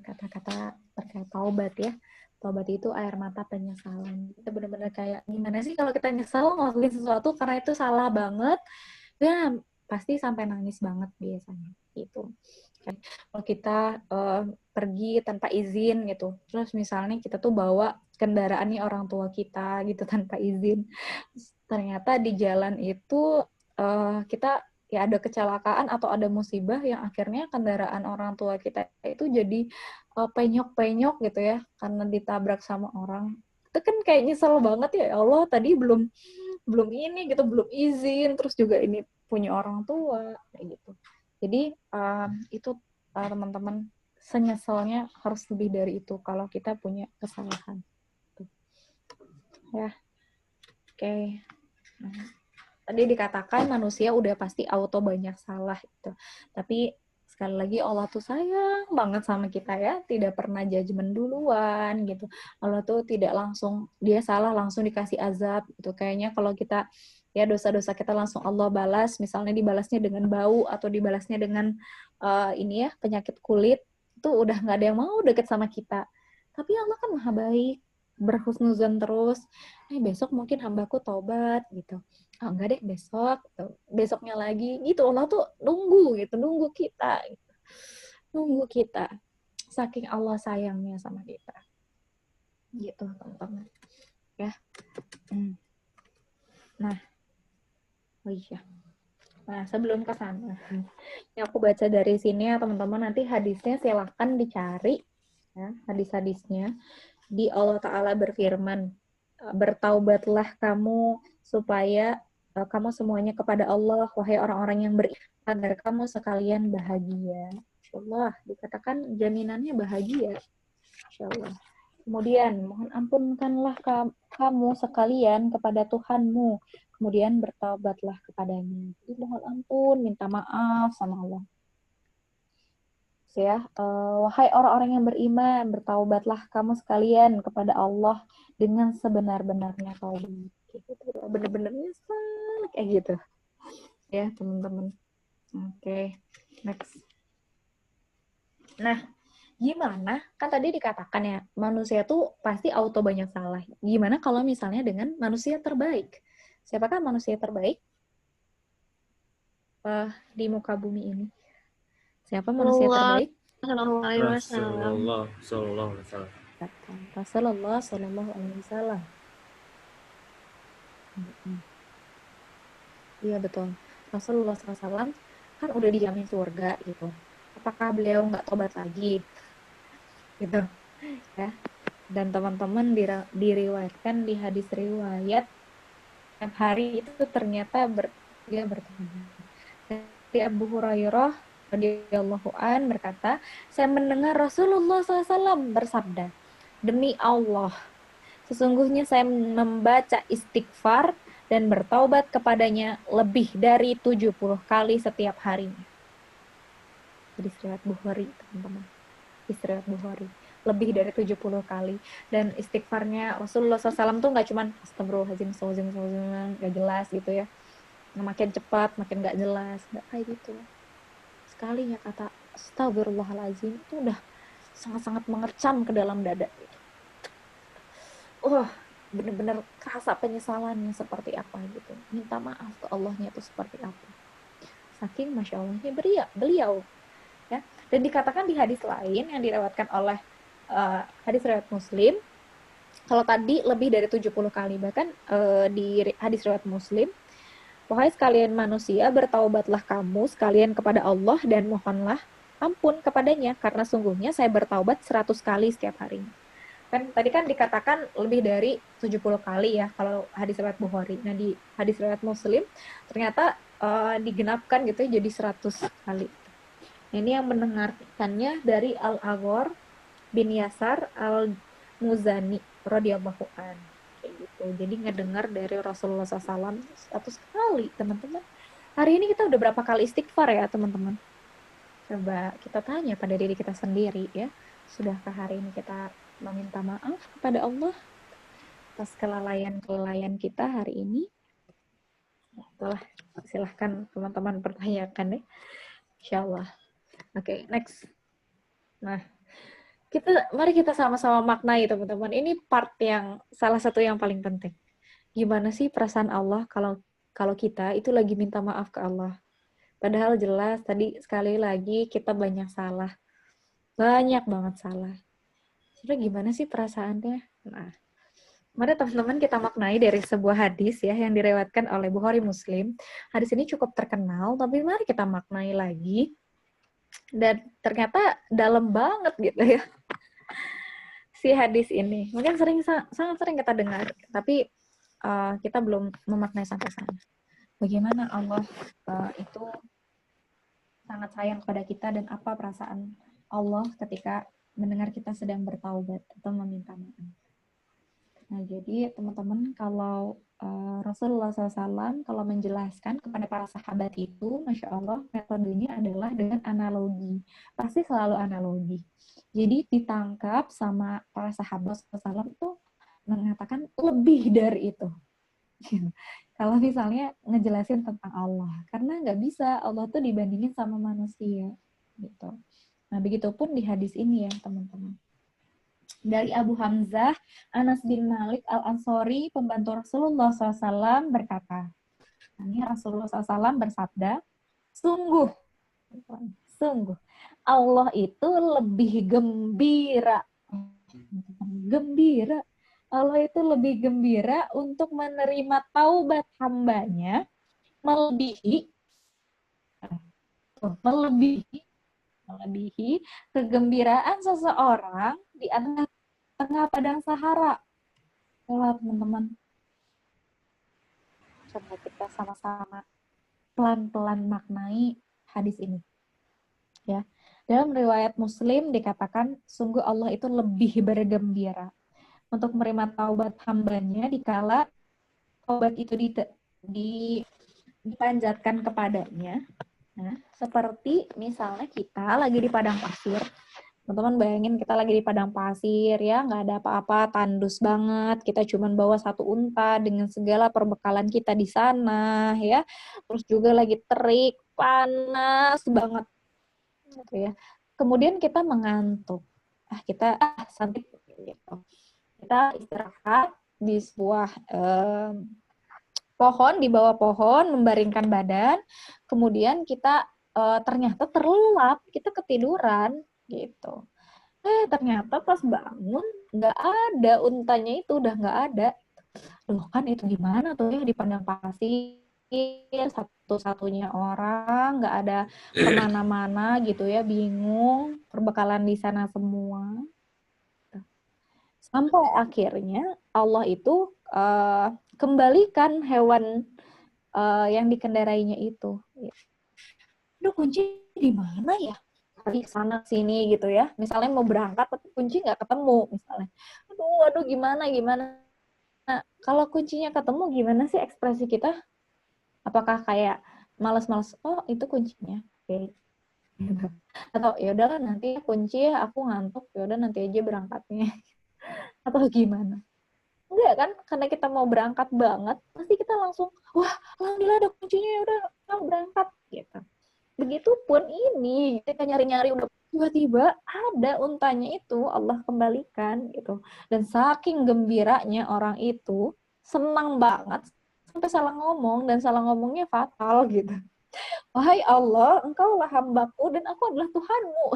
kata-kata terkait taubat ya. Taubat itu air mata penyesalan. Kita benar-benar kayak gimana sih kalau kita nyesel ngelakuin sesuatu karena itu salah banget, ya pasti sampai nangis banget biasanya. Gitu. Kalau kita pergi tanpa izin gitu, terus misalnya kita tuh bawa kendaraan nih orang tua kita gitu tanpa izin, ternyata di jalan itu kita ya ada kecelakaan atau ada musibah yang akhirnya kendaraan orang tua kita itu jadi penyok-penyok gitu ya karena ditabrak sama orang. Itu kan kayak nyesel banget ya Allah tadi belum ini gitu, belum izin, terus juga ini punya orang tua kayak gitu. Jadi itu teman-teman, senyesalnya harus lebih dari itu kalau kita punya kesalahan. Ya, oke. Tadi dikatakan manusia udah pasti auto banyak salah gitu. Tapi Sekali lagi Allah tuh sayang banget sama kita ya, tidak pernah judgement duluan gitu. Allah tuh tidak langsung dia salah langsung dikasih azab gitu. Kayaknya kalau kita ya dosa-dosa kita langsung Allah balas, misalnya dibalasnya dengan bau atau dibalasnya dengan ini ya penyakit kulit, itu udah nggak ada yang mau deket sama kita. Tapi Allah kan maha baik, berhusnuzon terus. Besok mungkin hambaku taubat gitu. Oh, enggak deh besok, gitu. Besoknya lagi gitu. Allah tuh nunggu gitu, nunggu kita gitu. Nunggu kita. Saking Allah sayangnya sama kita. Gitu, teman-teman. Ya. Nah, oh iya. Nah, sebelum ke sana, yang aku baca dari sini ya, teman-teman, nanti hadisnya silahkan dicari ya, hadis-hadisnya. Di Allah Ta'ala berfirman, bertaubatlah kamu supaya kamu semuanya kepada Allah, wahai orang-orang yang beriman, agar kamu sekalian bahagia. Insyaallah, dikatakan jaminannya bahagia. Insyaallah. Kemudian, mohon ampunkanlah kamu sekalian kepada Tuhanmu. Kemudian bertaubatlah kepadanya. Jadi mohon ampun, minta maaf sama Allah. Ya, wahai orang-orang yang beriman, bertaubatlah kamu sekalian kepada Allah dengan sebenar-benarnya taubat. Gitu, benar-benarnya salah kayak gitu. Ya, teman-teman. Oke, next. Nah, gimana? Kan tadi dikatakan ya, manusia tuh pasti auto banyak salah. Gimana kalau misalnya dengan manusia terbaik? Siapakah manusia terbaik di muka bumi ini? Siapa manusia terbaik? Rasulullah Sallallahu Alaihi Wasallam. Rasulullah Sallallahu Alaihi Wasallam. Iya betul. Rasulullah SAW kan udah dijamin surga gitu. Apakah beliau nggak tobat lagi? Gitu ya. Dan teman-teman diriwayatkan di hadis riwayat setiap hari itu ternyata dia bertobat. Dari Abu Hurairah radhiyallahu an berkata, saya mendengar Rasulullah SAW bersabda, demi Allah, sesungguhnya saya membaca istighfar dan bertaubat kepadanya lebih dari 70 kali setiap harinya. Jadi riwayat Bukhari, teman-teman. Riwayat Bukhari. Lebih dari 70 kali. Dan istighfarnya Rasulullah SAW tuh nggak cuman astagfirullahaladzim, nggak jelas gitu ya. Makin cepat, makin nggak jelas. Nggak kayak gitu. Sekalinya kata astagfirullahaladzim itu udah sangat-sangat mengercam ke dalam dada. Bener-bener kerasa penyesalannya seperti apa gitu. Minta maaf ke Allahnya itu seperti apa. Saking Masya Allahnya beliau. Ya. Dan dikatakan di hadis lain yang direwatkan oleh hadis riwayat Muslim, kalau tadi lebih dari 70 kali, bahkan di hadis riwayat Muslim, wahai sekalian manusia, bertaubatlah kamu sekalian kepada Allah dan mohonlah ampun kepadanya, karena sungguhnya saya bertaubat 100 kali setiap harinya. Kan tadi kan dikatakan lebih dari 70 kali ya kalau hadis riwayat Bukhari. Nah di hadis riwayat Muslim ternyata digenapkan gitu jadi 100 kali. Nah, ini yang mendengarkannya dari Al-Aghor bin Yasar Al-Muzani radhiyallahu an. Kayak gitu. Jadi ngedengar dari Rasulullah SAW 100 kali, teman-teman. Hari ini kita udah berapa kali istighfar ya, teman-teman? Coba kita tanya pada diri kita sendiri ya. Sudahkah hari ini kita meminta maaf kepada Allah atas kelalaian kita hari ini? Nah, itulah, silahkan teman-teman pertanyakan deh. Insyaallah. Oke, next. Nah, mari kita sama-sama maknai teman-teman. Ini part yang salah satu yang paling penting. Gimana sih perasaan Allah kalau kita itu lagi minta maaf ke Allah? Padahal jelas tadi sekali lagi kita banyak salah. Banyak banget salah. Sebenarnya gimana sih perasaannya? Nah, mari teman-teman kita maknai dari sebuah hadis ya yang direwatkan oleh Bukhari Muslim. Hadis ini cukup terkenal, tapi mari kita maknai lagi. Dan ternyata dalam banget gitu ya si hadis ini. Mungkin sangat sering kita dengar, tapi kita belum memaknai sampai sana. Bagaimana Allah itu sangat sayang kepada kita dan apa perasaan Allah ketika mendengar kita sedang bertaubat atau meminta maaf. Nah, jadi teman-teman kalau Rasulullah SAW kalau menjelaskan kepada para sahabat itu, Masya Allah, metodenya adalah dengan analogi. Pasti selalu analogi. Jadi ditangkap sama para sahabat SAW itu mengatakan lebih dari itu. Kalau misalnya ngejelasin tentang Allah. Karena nggak bisa, Allah tuh dibandingin sama manusia. Gitu. Nah, begitupun di hadis ini ya, teman-teman. Dari Abu Hamzah, Anas bin Malik Al-Ansori, pembantu Rasulullah SAW berkata, ini Rasulullah SAW bersabda, sungguh, Allah itu lebih gembira. Gembira. Allah itu lebih gembira untuk menerima taubat hambanya melebihi kegembiraan seseorang di antara tengah padang Sahara. Coba teman-teman, coba kita sama-sama pelan-pelan maknai hadis ini. Ya, dalam riwayat Muslim dikatakan, sungguh Allah itu lebih bergembira untuk menerima taubat hambanya dikala taubat itu dipanjatkan kepadanya. Nah, seperti misalnya kita lagi di padang pasir. Teman-teman bayangin kita lagi di padang pasir ya, nggak ada apa-apa, tandus banget. Kita cuma bawa satu unta dengan segala perbekalan kita di sana ya. Terus juga lagi terik, panas banget gitu ya. Kemudian kita mengantuk. Kita sampai gitu. Kita istirahat di sebuah pohon, di bawah pohon, membaringkan badan. Kemudian kita ternyata terlelap, kita ketiduran gitu. Ternyata pas bangun nggak ada, untanya itu udah nggak ada. Loh kan itu gimana tuh ya di padang pasir, satu-satunya orang, nggak ada kemana-mana gitu ya, bingung, perbekalan di sana semua. Sampai akhirnya Allah itu kembalikan hewan yang dikendarainya itu. Aduh, kunci di mana ya? Di sana sini gitu ya. Misalnya mau berangkat tapi kunci nggak ketemu misalnya. Aduh gimana? Nah, kalau kuncinya ketemu gimana sih ekspresi kita? Apakah kayak malas-malas? Oh, itu kuncinya. Oke. Gitu. Atau ya udahlah nanti kunci ya, aku ngantuk. Ya udah nanti aja berangkatnya. Atau gimana? Enggak kan? Karena kita mau berangkat banget, pasti kita langsung, wah, alhamdulillah ada kuncinya, ya udah mau berangkat gitu. Begitupun ini, kita nyari-nyari udah tiba-tiba ada untanya itu Allah kembalikan gitu. Dan saking gembiranya orang itu, senang banget sampai salah ngomong, dan salah ngomongnya fatal gitu. Wahai Allah, engkaulah hambaku dan aku adalah Tuhanmu.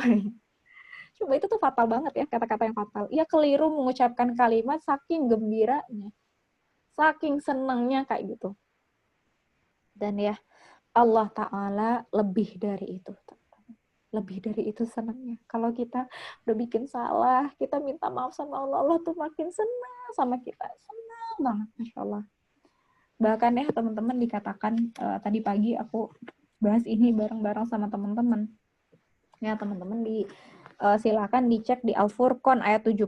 Coba itu tuh fatal banget ya, kata-kata yang fatal. Ia keliru mengucapkan kalimat saking gembiranya, saking senangnya kayak gitu. Dan ya, Allah Ta'ala lebih dari itu. Lebih dari itu senangnya. Kalau kita udah bikin salah, kita minta maaf sama Allah, Allah tuh makin senang sama kita. Senang banget, Masya Allah. Bahkan ya teman-teman dikatakan, tadi pagi aku bahas ini bareng-bareng sama teman-teman. Ya teman-teman silakan dicek di Al-Furqan ayat 70.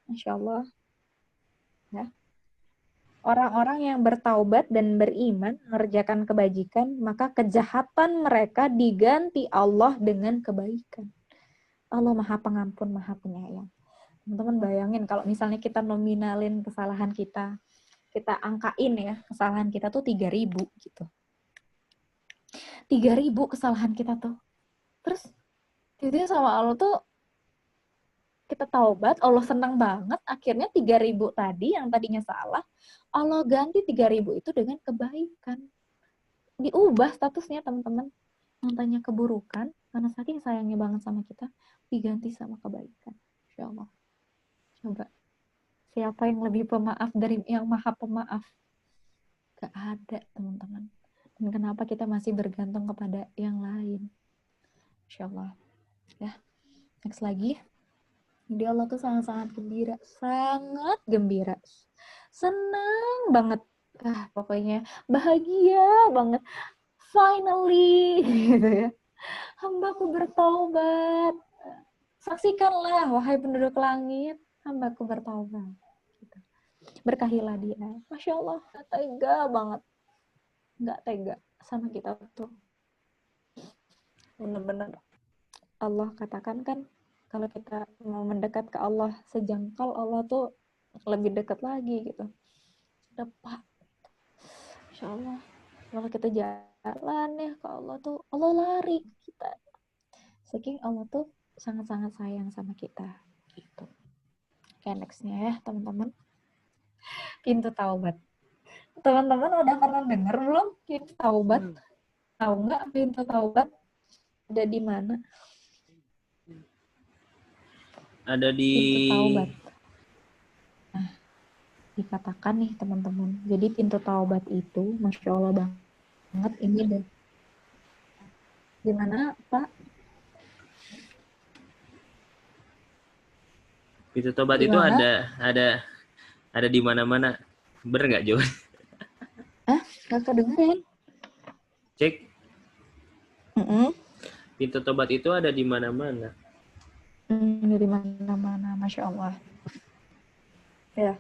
Masya Allah. Ya. Orang-orang yang bertaubat dan beriman mengerjakan kebajikan, maka kejahatan mereka diganti Allah dengan kebaikan. Allah Maha Pengampun, Maha Penyayang. Teman-teman bayangin kalau misalnya kita nominalin kesalahan kita angkain ya, kesalahan kita tuh 3.000 gitu. 3.000 kesalahan kita tuh. Terus itu sama Allah tuh kita taubat, Allah senang banget, akhirnya 3.000 tadi yang tadinya salah, Allah ganti 3.000 itu dengan kebaikan. Diubah statusnya teman-teman. Yang tanya keburukan, karena saking sayangnya banget sama kita, diganti sama kebaikan. Insya Allah. Coba. Siapa yang lebih pemaaf dari yang maha pemaaf? Gak ada, teman-teman. Dan kenapa kita masih bergantung kepada yang lain? Insya Allah. Ya. Next lagi. Jadi Allah tuh sangat-sangat gembira. Sangat gembira. Senang banget. Pokoknya bahagia banget. Finally, gitu ya. Hambaku bertaubat. Saksikanlah, wahai penduduk langit, hambaku bertaubat. Gitu. berkahilah dia. Masya Allah, nggak tega banget, nggak tega sama kita tuh. Bener-bener Allah katakan kan, kalau kita mau mendekat ke Allah sejengkal, Allah tuh lebih dekat lagi gitu. Depak. Insya Allah. Kalau kita jalan ya ke Allah tuh, Allah lari kita. Saking Allah tuh sangat-sangat sayang sama kita. Gitu. Oke, nextnya ya teman-teman. Pintu taubat. Teman-teman udah pernah dengar belum pintu taubat? Tahu nggak pintu taubat ada di mana? Ada di Pintu taubat. Nah, dikatakan nih teman-teman. Jadi pintu taubat itu, Masya Allah banget, ini deh. Di mana, Pak? pintu tobat itu Dimana? ada di mana-mana. Bener nggak, Jo? Nggak kedengeran. Cek. Pintu tobat itu ada di mana-mana. Di mana-mana, Masya Allah. Ya,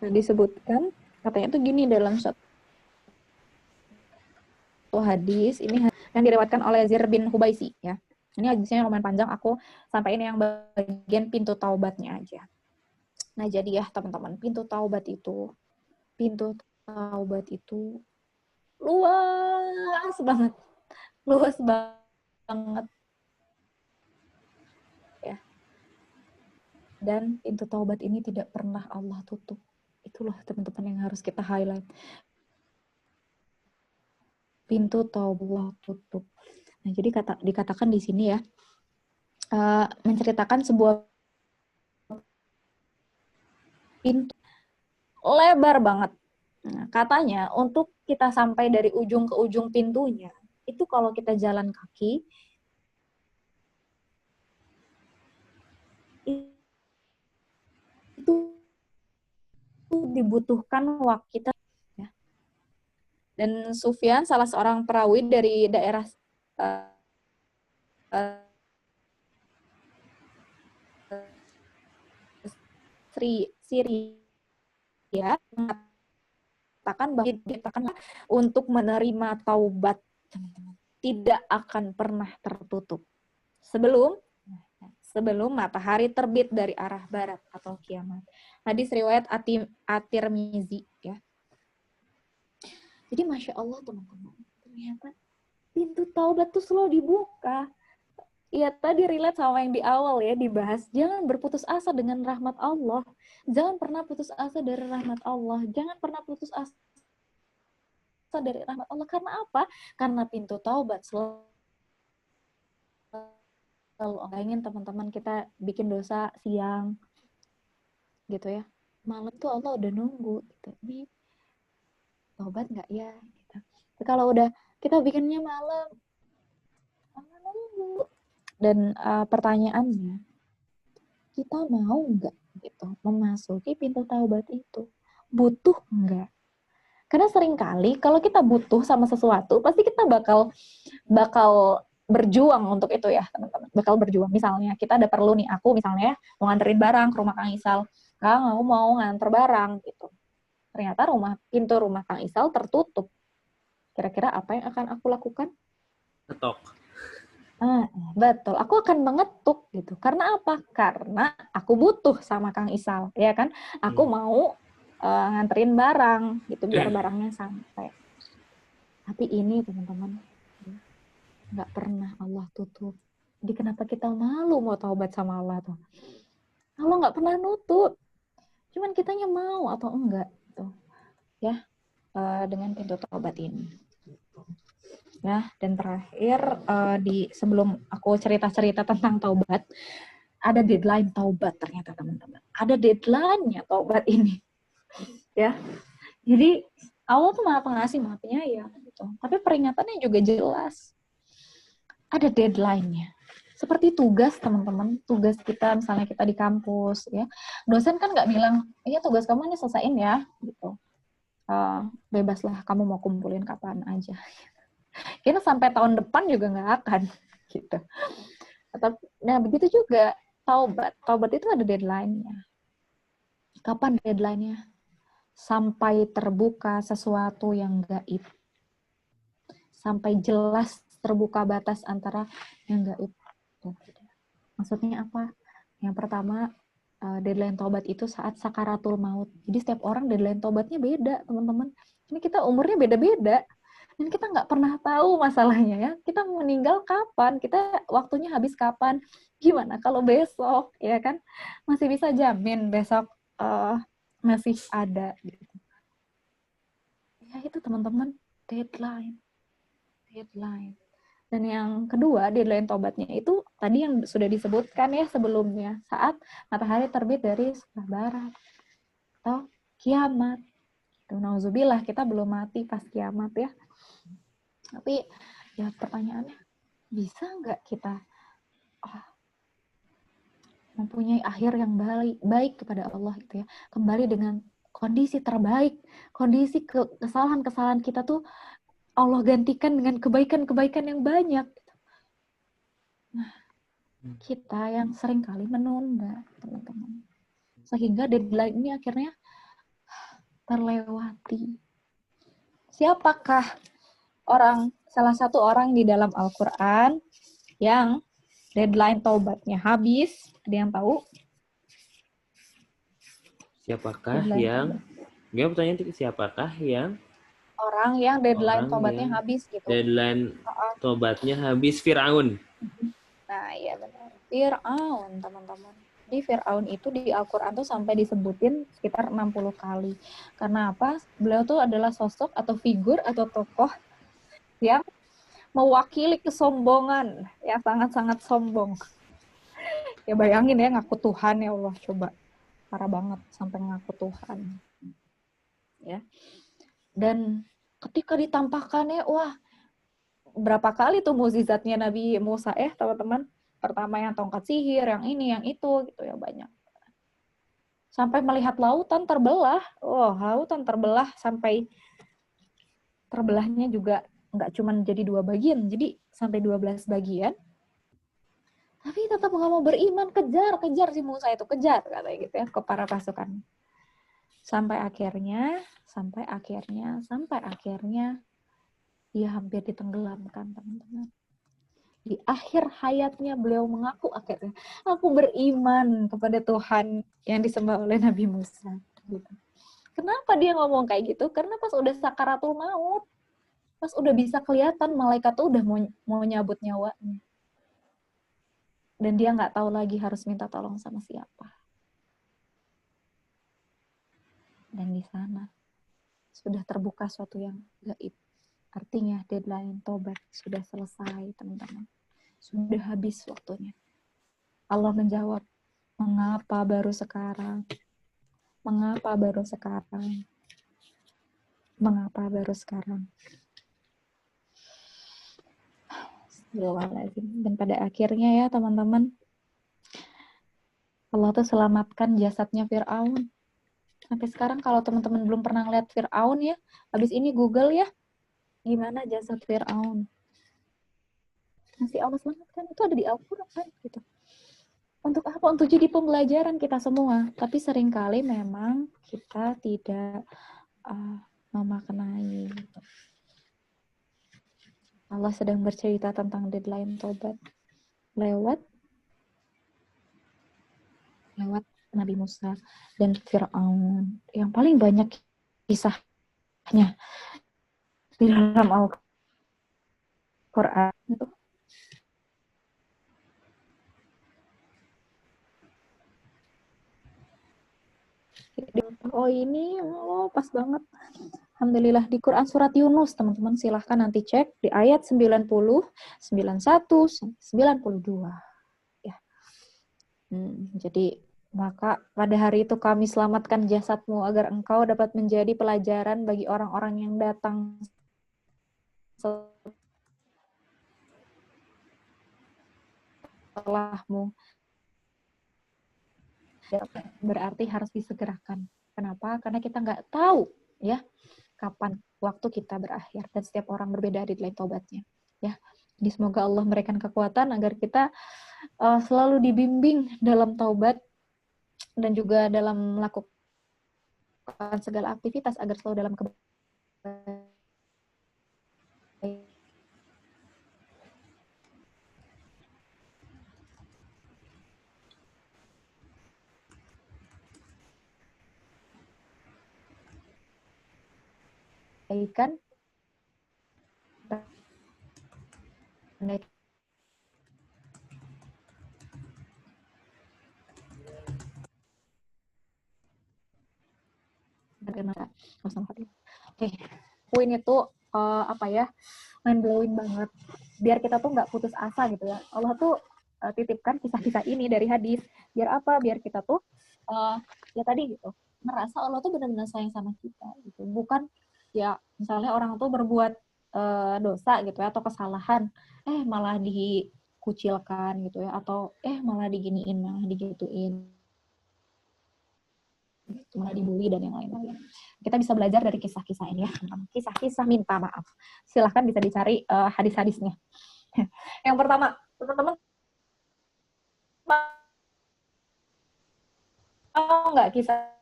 nah, disebutkan katanya tuh gini dalam satu hadis ini yang direwatkan oleh Zir bin Hubaisi ya. Ini hadisnya lumayan panjang, aku sampaikan yang bagian pintu taubatnya aja. Nah, jadi ya teman-teman, pintu taubat itu luas banget. Luas banget. Ya. Dan pintu taubat ini tidak pernah Allah tutup. Itulah teman-teman yang harus kita highlight. Pintu taubat Allah tutup. Nah, jadi dikatakan di sini ya, menceritakan sebuah pintu lebar banget. Nah, katanya untuk kita sampai dari ujung ke ujung pintunya, itu kalau kita jalan kaki, itu dibutuhkan waktu kita. Ya. Dan Sufyan, salah seorang perawi dari daerah Syria, mengatakan bahwa untuk menerima taubat tidak akan pernah tertutup sebelum matahari terbit dari arah barat atau kiamat. Hadis riwayat At-Tirmizi ya. Jadi Masya Allah teman-teman, ternyata pintu taubat tuh selalu dibuka. Ya tadi relate sama yang di awal ya dibahas. Jangan berputus asa dengan rahmat Allah. Jangan pernah putus asa dari rahmat Allah. Jangan pernah putus asa dari rahmat Allah. Karena apa? Karena pintu taubat selalu ingin teman-teman kita bikin dosa siang gitu ya. Malam tuh Allah udah nunggu gitu. Ini taubat nggak ya? Gitu. Tapi kalau udah kita bikinnya malam, Allah nunggu. Dan pertanyaannya, kita mau nggak gitu memasuki pintu taubat itu? Butuh nggak? Karena seringkali kalau kita butuh sama sesuatu, pasti kita bakal berjuang untuk itu ya teman-teman. Bakal berjuang. Misalnya kita ada perlu nih, aku misalnya mau nganterin barang ke rumah Kang Isal. Kang, aku mau nganter barang gitu. Ternyata pintu rumah Kang Isal tertutup. Kira-kira apa yang akan aku lakukan? Ketok. Betul, aku akan mengetuk gitu. Karena apa? Karena aku butuh sama Kang Isal, ya kan? Aku mau nganterin barang gitu biar barangnya sampai. Tapi ini teman-teman nggak pernah Allah tutup. Jadi kenapa kita malu mau taubat sama Allah tuh? Allah nggak pernah nutup. Cuman kitanya mau atau enggak gitu. Ya, dengan pintu taubat ini. Ya, dan terakhir sebelum aku cerita-cerita tentang taubat, ada deadline taubat ternyata teman-teman. Ada deadline-nya taubat ini. Ya. Jadi Allah tuh Maha Pengasih, Maha Penyayang gitu. Tapi peringatannya juga jelas. Ada deadline-nya. Seperti tugas teman-teman, tugas kita misalnya kita di kampus ya. Dosen kan nggak bilang, "Iya tugas kamu ini selesaiin ya." gitu. Bebaslah kamu mau kumpulin kapan aja. Kayaknya sampai tahun depan juga nggak akan gitu. Nah begitu juga taubat itu ada deadline-nya. Kapan deadline-nya? sampai terbuka sesuatu yang gaib. Sampai jelas terbuka batas antara yang gaib dan tidak. Maksudnya apa? Yang pertama, deadline taubat itu saat sakaratul maut. Jadi setiap orang deadline taubatnya beda, teman-teman. Ini kita umurnya beda-beda. Dan kita nggak pernah tahu masalahnya ya. Kita meninggal kapan? Kita waktunya habis kapan? Gimana kalau besok? Ya kan? Masih bisa jamin besok masih ada. Gitu. Ya itu teman-teman, deadline. Dan yang kedua, deadline tobatnya itu tadi yang sudah disebutkan ya sebelumnya, saat matahari terbit dari sebelah barat atau kiamat. Nauzubillah, kita belum mati pas kiamat ya. Tapi ya pertanyaannya, bisa nggak kita mempunyai akhir yang baik kepada Allah gitu ya, kembali dengan kondisi terbaik, kondisi kesalahan-kesalahan kita tuh Allah gantikan dengan kebaikan-kebaikan yang banyak. Nah, kita yang sering kali menunda, teman-teman. Sehingga deadline ini akhirnya terlewati. Siapakah salah satu orang di dalam Al-Quran yang deadline taubatnya habis? Ada yang tahu? Siapakah yang? Gimana pertanyaan? Siapakah yang? Orang yang deadline tobatnya habis gitu. Deadline tobatnya habis, Fir'aun. Nah, iya benar. Fir'aun, teman-teman. Jadi Fir'aun itu di Al-Quran tuh sampai disebutin sekitar 60 kali. Karena apa? Beliau tuh adalah sosok atau figur atau tokoh yang mewakili kesombongan. Ya, sangat-sangat sombong. Ya bayangin ya, ngaku Tuhan ya Allah. Coba. Parah banget sampai ngaku Tuhan. Ya. Dan ketika ditampakkannya, wah, berapa kali tuh mukjizatnya Nabi Musa teman-teman. Pertama yang tongkat sihir, yang ini, yang itu, gitu ya banyak. Sampai melihat lautan terbelah. Lautan terbelah sampai terbelahnya juga nggak cuma jadi 2 bagian, jadi sampai 12 bagian. Tapi tetap nggak mau beriman, kejar si Musa itu, kejar katanya gitu ya ke para pasukan. Sampai akhirnya dia hampir ditenggelamkan, teman-teman. Di akhir hayatnya beliau mengaku akhirnya, aku beriman kepada Tuhan yang disembah oleh Nabi Musa. Gitu. Kenapa dia ngomong kayak gitu? Karena pas udah sakaratul maut, pas udah bisa kelihatan malaikat tuh udah mau nyabut nyawanya. Dan dia nggak tahu lagi harus minta tolong sama siapa. Dan di sana sudah terbuka suatu yang gaib. Artinya deadline tobat sudah selesai, teman-teman. Sudah habis waktunya. Allah menjawab, mengapa baru sekarang? Mengapa baru sekarang? Mengapa baru sekarang? Dan pada akhirnya ya teman-teman, Allah tuh selamatkan jasadnya Fir'aun. Sampai sekarang kalau teman-teman belum pernah lihat Fir'aun ya, habis ini Google ya, gimana jasad Fir'aun. Masih Allah selamatkan, itu ada di Al-Quran gitu. Untuk apa? Untuk jadi pembelajaran kita semua. Tapi seringkali memang kita tidak memaknai. Gitu. Allah sedang bercerita tentang deadline tobat lewat Nabi Musa dan Fir'aun. Yang paling banyak kisahnya di dalam Al-Quran itu. Ini pas banget. Alhamdulillah di Quran surat Yunus, teman-teman silahkan nanti cek di ayat 90, 91, 92. Ya. Jadi maka pada hari itu kami selamatkan jasadmu agar engkau dapat menjadi pelajaran bagi orang-orang yang datang setelahmu. Berarti harus disegerakan. Kenapa? Karena kita nggak tahu ya kapan waktu kita berakhir, dan setiap orang berbeda deadline tobatnya. Ya, jadi semoga Allah memberikan kekuatan agar kita selalu dibimbing dalam taubat dan juga dalam melakukan melakukan segala aktivitas agar selalu dalam kebaikan, Oke, poin itu apa ya, mind blowing banget. Biar kita tuh nggak putus asa gitu ya. Allah tuh titipkan kisah-kisah ini dari hadis. Biar apa? Biar kita tuh ya tadi gitu, merasa Allah tuh benar-benar sayang sama kita gitu. Bukan ya misalnya orang tuh berbuat dosa gitu ya atau kesalahan, malah dikucilkan gitu ya, atau malah diginiin, malah digituin, malah dibully dan yang lain-lain. Kita bisa belajar dari kisah-kisah ini ya, kisah-kisah minta maaf. Silahkan bisa dicari hadis-hadisnya. Yang pertama, teman-teman tahu nggak kisah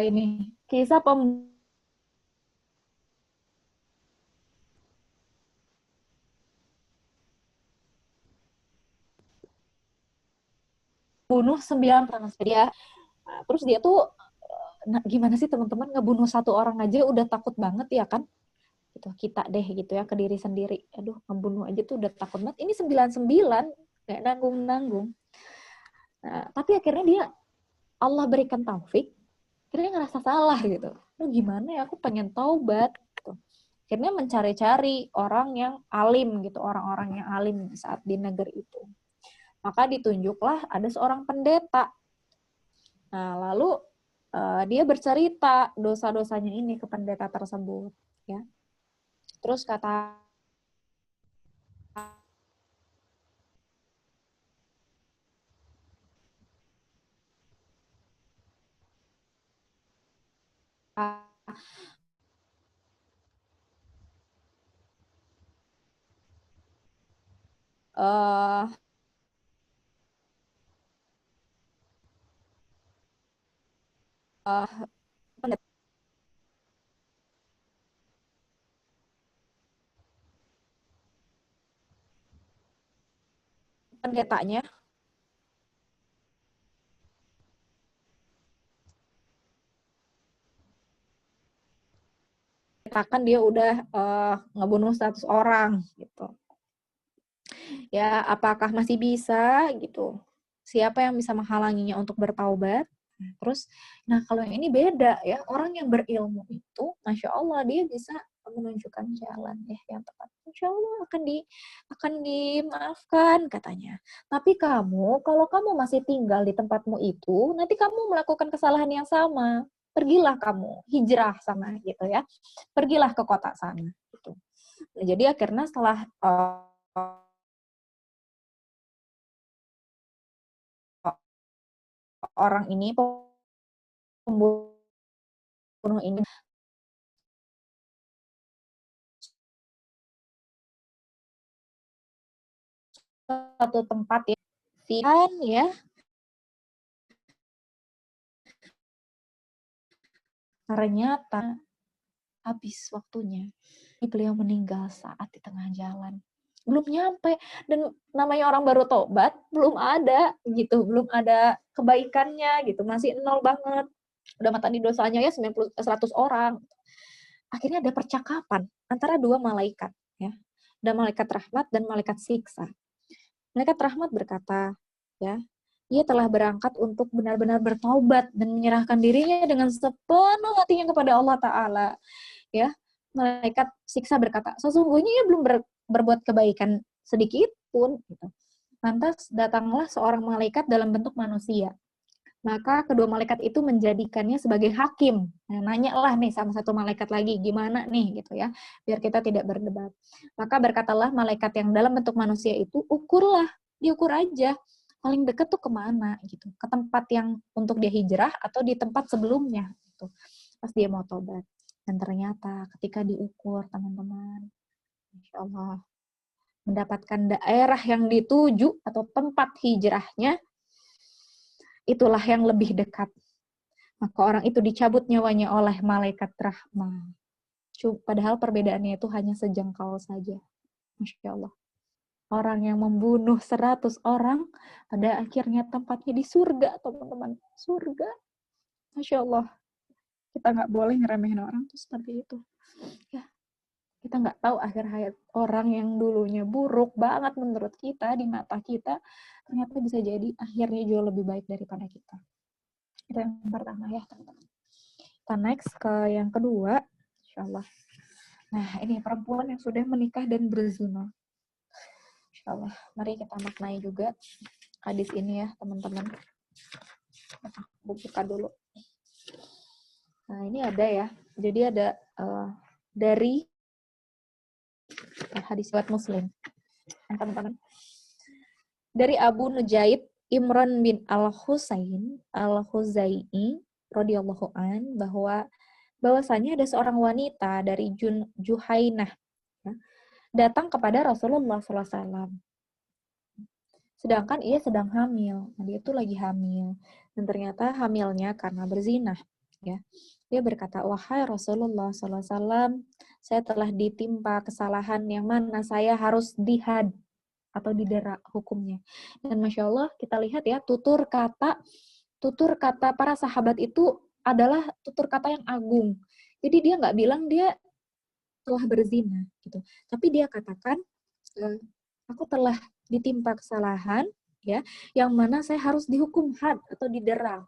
ini? Kisah pembunuh 9 dia. Terus dia tuh gimana sih teman-teman, ngebunuh satu orang aja udah takut banget ya kan? Gitu, kita deh gitu ya, ke diri sendiri. Aduh, ngebunuh aja tuh udah takut banget. Ini 99 kayak nanggung-nanggung. Nah, tapi akhirnya dia, Allah berikan taufik, akhirnya ngerasa salah gitu. Gimana ya, aku pengen taubat gitu. Akhirnya mencari-cari orang yang alim gitu, orang-orang yang alim saat di negeri itu. Maka ditunjuklah ada seorang pendeta. Nah, lalu dia bercerita dosa-dosanya ini ke pendeta tersebut, ya. Terus kata uh, pendetanya katakan dia udah ngebunuh 100 orang gitu. Ya, apakah masih bisa gitu? Siapa yang bisa menghalanginya untuk bertaubat? Terus, nah kalau yang ini beda ya, orang yang berilmu itu, Masya Allah, dia bisa menunjukkan jalan yang tepat. Insya Allah akan dimaafkan katanya. Tapi kamu, kalau kamu masih tinggal di tempatmu itu, nanti kamu melakukan kesalahan yang sama. Pergilah kamu, hijrah sama gitu ya. Pergilah ke kota sana. Gitu. Nah, jadi akhirnya setelah orang ini, pembunuh ini, satu tempat ya, ternyata habis waktunya. Beliau meninggal saat di tengah jalan. Belum nyampe, dan namanya orang baru tobat, belum ada gitu, belum ada kebaikannya gitu, masih nol banget. Udah matani dosanya ya 100 orang. Akhirnya ada percakapan antara dua malaikat ya. Ada malaikat rahmat dan malaikat siksa. Malaikat rahmat berkata, ya, ia telah berangkat untuk benar-benar bertaubat dan menyerahkan dirinya dengan sepenuh hatinya kepada Allah Ta'ala. Ya, malaikat siksa berkata, sesungguhnya ia belum berbuat kebaikan sedikit pun. Gitu. Lantas datanglah seorang malaikat dalam bentuk manusia. Maka kedua malaikat itu menjadikannya sebagai hakim. Nah, nanyalah nih sama satu malaikat lagi, gimana nih gitu ya, biar kita tidak berdebat. Maka berkatalah malaikat yang dalam bentuk manusia itu, ukurlah, diukur aja. Paling dekat tuh kemana gitu, ke tempat yang untuk dia hijrah atau di tempat sebelumnya gitu, pas dia mau tobat. Dan ternyata ketika diukur teman-teman, Insya Allah, mendapatkan daerah yang dituju atau tempat hijrahnya itulah yang lebih dekat. Maka orang itu dicabut nyawanya oleh malaikat rahmah. Padahal perbedaannya itu hanya sejengkal saja. Masya Allah. Orang yang membunuh 100 orang, pada akhirnya tempatnya di surga, teman-teman. Surga. Masya Allah. Kita nggak boleh ngeremehin orang tuh seperti itu. Ya, kita nggak tahu akhir hayat orang yang dulunya buruk banget menurut kita, di mata kita, ternyata bisa jadi akhirnya jauh lebih baik daripada kita. Itu yang pertama ya, teman-teman. Kita next ke yang kedua, insya Allah. Nah, ini perempuan yang sudah menikah dan berzina. Insya Allah, mari kita maknai juga hadis ini ya, teman-teman. Buka dulu. Nah, ini ada ya. Jadi ada dari hadis riwayat Muslim. Teman-teman. Dari Abu Nujaid Imran bin Al-Husain Al-Huzaini radhiyallahu an bahwasanya ada seorang wanita dari Juhainah ya, datang kepada Rasulullah SAW. Sedangkan ia sedang hamil. Nah, dia itu lagi hamil. Dan ternyata hamilnya karena berzina. Ya. Dia berkata, wahai Rasulullah SAW, saya telah ditimpa kesalahan yang mana saya harus dihad atau didera hukumnya. Dan Masya Allah, kita lihat ya, tutur kata para sahabat itu adalah tutur kata yang agung. Jadi dia nggak bilang dia telah berzina, gitu. Tapi dia katakan, aku telah ditimpa kesalahan, ya, yang mana saya harus dihukum had atau didera.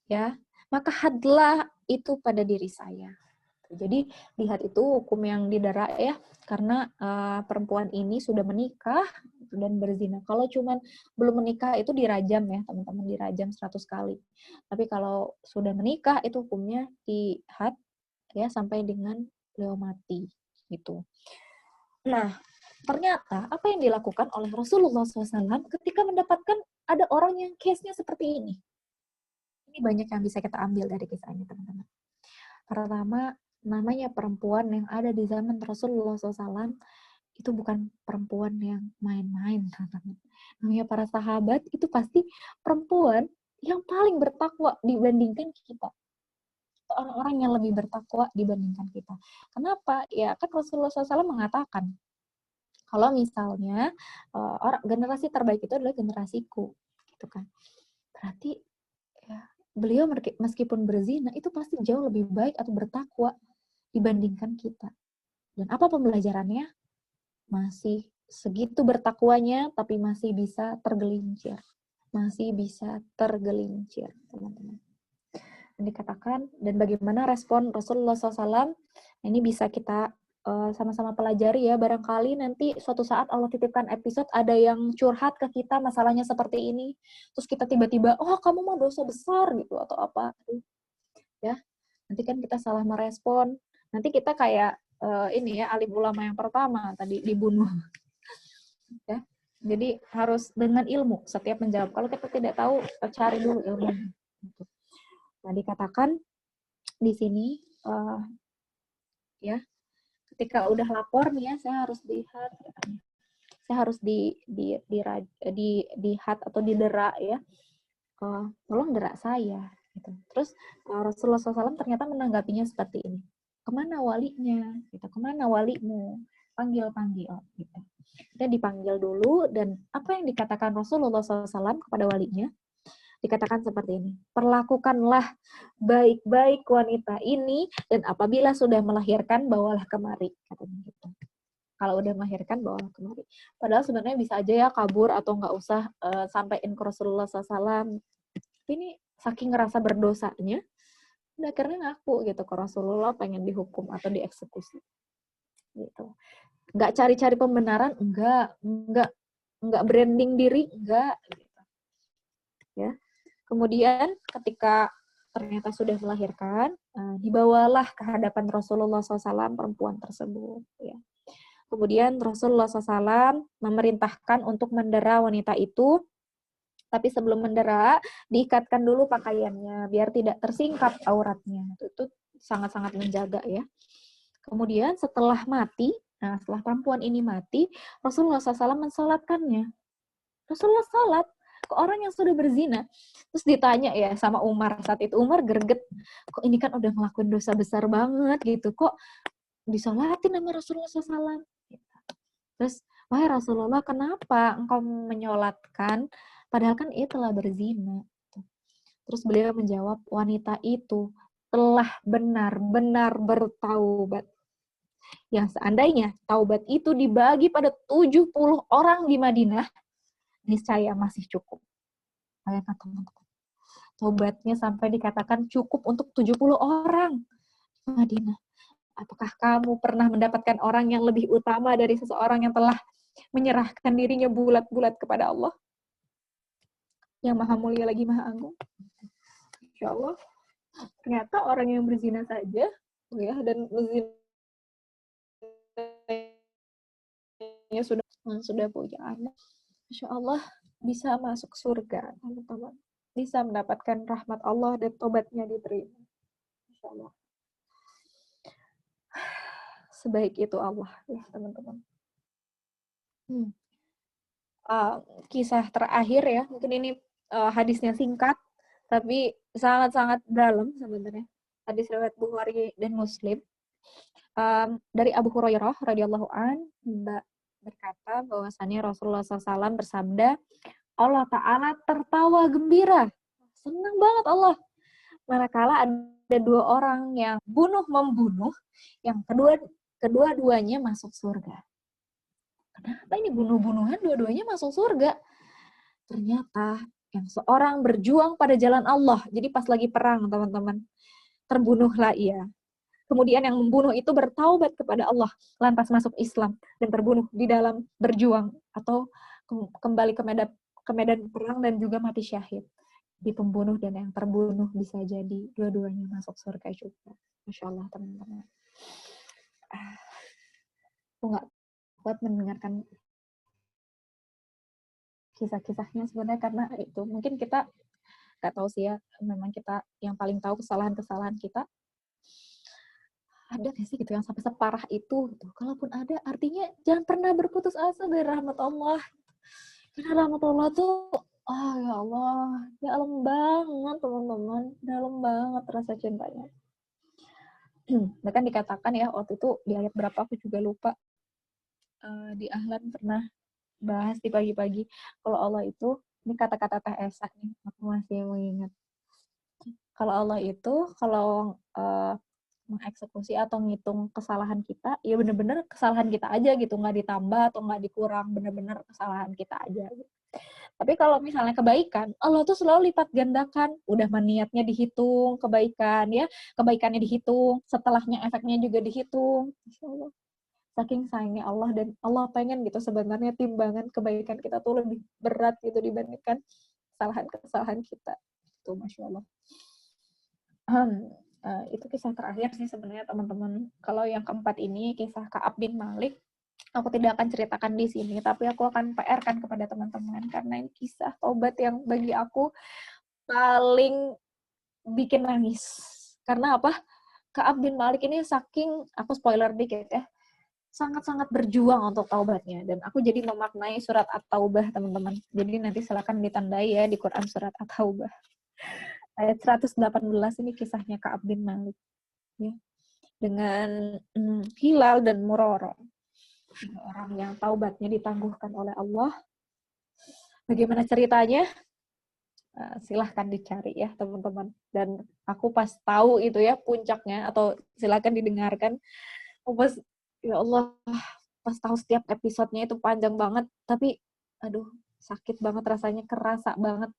Ya, maka hadlah itu pada diri saya. Jadi lihat itu hukum yang didera ya, karena perempuan ini sudah menikah dan berzina. Kalau cuman belum menikah itu dirajam ya, teman-teman, dirajam 100 kali. Tapi kalau sudah menikah itu hukumnya dihad ya sampai dengan beliau mati gitu. Nah, ternyata apa yang dilakukan oleh Rasulullah SAW ketika mendapatkan ada orang yang case-nya seperti ini. Ini banyak yang bisa kita ambil dari kisah ini, teman-teman. Pertama, namanya perempuan yang ada di zaman Rasulullah SAW itu bukan perempuan yang main-main, teman-teman. Namanya para sahabat itu pasti perempuan yang paling bertakwa dibandingkan kita. Orang-orang yang lebih bertakwa dibandingkan kita. Kenapa? Ya kan Rasulullah SAW mengatakan, kalau misalnya generasi terbaik itu adalah generasiku, gitu kan. Berarti ya, beliau meskipun berzina itu pasti jauh lebih baik atau bertakwa dibandingkan kita. Dan apa pembelajarannya? Masih segitu bertakwanya, tapi masih bisa tergelincir. Masih bisa tergelincir, teman-teman. Dan dikatakan, dan bagaimana respon Rasulullah SAW, ini bisa kita sama-sama pelajari ya. Barangkali nanti suatu saat Allah titipkan episode, ada yang curhat ke kita masalahnya seperti ini. Terus kita tiba-tiba, oh kamu mah dosa besar gitu, atau apa. Ya, nanti kan kita salah merespon. Nanti kita kayak ini ya, alim ulama yang pertama tadi dibunuh. Ya, jadi harus dengan ilmu setiap menjawab. Kalau kita tidak tahu, cari dulu ilmu. Nah, dikatakan di sini ya, ketika udah lapor nih ya, saya harus dihad, saya harus dihad atau didera ya. Tolong dera saya. Gitu. Terus Rasulullah SAW ternyata menanggapinya seperti ini. Kemana walinya? Gitu. Kemana walimu? Panggil. Gitu. Dia dipanggil dulu, dan apa yang dikatakan Rasulullah SAW kepada walinya? Dikatakan seperti ini, perlakukanlah baik-baik wanita ini, dan apabila sudah melahirkan, bawalah kemari. Katanya gitu. Kalau udah melahirkan, bawalah kemari. Padahal sebenarnya bisa aja ya kabur atau nggak usah sampaikan ke Rasulullah SAW. Tapi ini saking ngerasa berdosanya, udah akhirnya ngaku gitu ke Rasulullah, pengen dihukum atau dieksekusi. Gitu. Nggak cari-cari pembenaran, nggak branding diri, enggak. Gitu. Ya. Kemudian ketika ternyata sudah melahirkan, dibawalah ke hadapan Rasulullah SAW perempuan tersebut. Ya. Kemudian Rasulullah SAW memerintahkan untuk mendera wanita itu, tapi sebelum mendera, diikatkan dulu pakaiannya, biar tidak tersingkap auratnya. Itu sangat-sangat menjaga ya. Kemudian setelah mati, setelah perempuan ini mati, Rasulullah SAW mensalatkannya. Rasulullah salat, ke orang yang sudah berzina. Terus ditanya ya sama Umar saat itu, Umar greget, kok ini kan udah ngelakuin dosa besar banget gitu, kok disolatin sama Rasulullah SAW. Terus, wahai Rasulullah, kenapa engkau menyolatkan padahal kan ia telah berzina? Terus beliau menjawab, wanita itu telah benar-benar bertaubat. Yang seandainya taubat itu dibagi pada 70 orang di Madinah, niscaya masih cukup. Bayangkan teman-teman. Taubatnya sampai dikatakan cukup untuk 70 orang di Madinah. Apakah kamu pernah mendapatkan orang yang lebih utama dari seseorang yang telah menyerahkan dirinya bulat-bulat kepada Allah? Yang maha mulia lagi maha agung. Insya Allah, ternyata orang yang berzina saja, ya, dan zinanya sudah punya anak, Insya Allah bisa masuk surga, teman-teman. Bisa mendapatkan rahmat Allah dan tobatnya diterima. Insya Allah. Sebaik itu Allah, ya teman-teman. Kisah terakhir ya, mungkin ini hadisnya singkat, tapi sangat-sangat dalam sebenarnya. Hadis riwayat Bukhari dan Muslim. Dari Abu Hurairah radhiyallahu an berkata bahwasannya Rasulullah SAW bersabda, Allah Ta'ala tertawa gembira, senang banget Allah, manakala ada dua orang yang membunuh, yang kedua-duanya masuk surga. Kenapa ini bunuh-bunuhan dua-duanya masuk surga? Ternyata yang seorang berjuang pada jalan Allah, jadi pas lagi perang teman-teman, terbunuhlah ia. Kemudian yang membunuh itu bertaubat kepada Allah, lantas masuk Islam dan terbunuh di dalam berjuang atau kembali ke medan perang dan juga mati syahid. Di pembunuh dan yang terbunuh bisa jadi dua-duanya masuk surga juga. Masya Allah teman-teman. Aku nggak kuat mendengarkan kisah-kisahnya sebenarnya karena itu mungkin kita nggak tahu sih ya, memang kita yang paling tahu kesalahan-kesalahan kita. Ada nggak sih gitu yang sampai separah itu gitu. Kalaupun ada, artinya jangan pernah berputus asa dari rahmat Allah. Karena rahmat Allah tuh, ya Allah, dalam banget teman-teman, dalam banget rasa cintanya. Bahkan dikatakan ya waktu itu di ayat berapa aku juga lupa, di Ahlan pernah bahas di pagi-pagi kalau Allah itu, ini kata-kata Teh Esa nih, aku masih mengingat. Kalau Allah itu kalau mengeksekusi atau ngitung kesalahan kita, ya benar-benar kesalahan kita aja gitu, nggak ditambah atau nggak dikurang, benar-benar kesalahan kita aja gitu. Tapi kalau misalnya kebaikan, Allah tuh selalu lipat gandakan, udah niatnya dihitung, kebaikannya dihitung, setelahnya efeknya juga dihitung. Masya Allah. Saking sayangnya Allah, dan Allah pengen gitu sebenarnya timbangan kebaikan kita tuh lebih berat gitu dibandingkan kesalahan kita. Itu Masya Allah. Itu kisah terakhir sih sebenarnya teman-teman. Kalau yang keempat ini kisah Ka'ab bin Malik, aku tidak akan ceritakan di sini, tapi aku akan PR-kan kepada teman-teman karena ini kisah taubat yang bagi aku paling bikin nangis. Karena apa? Ka'ab bin Malik ini saking, aku spoiler dikit ya, sangat-sangat berjuang untuk taubatnya, dan aku jadi memaknai surat At-Taubah teman-teman. Jadi nanti silakan ditandai ya di Quran surat At-Taubah. Ayat 118 ini kisahnya Ka'ab bin Malik ya, dengan Hilal dan Murarah, orang yang taubatnya ditangguhkan oleh Allah. Bagaimana ceritanya? Silahkan dicari ya teman-teman. Dan aku pas tahu itu ya puncaknya, atau silahkan didengarkan. Pas ya Allah, pas tahu setiap episodenya itu panjang banget, tapi aduh sakit banget rasanya, kerasa banget,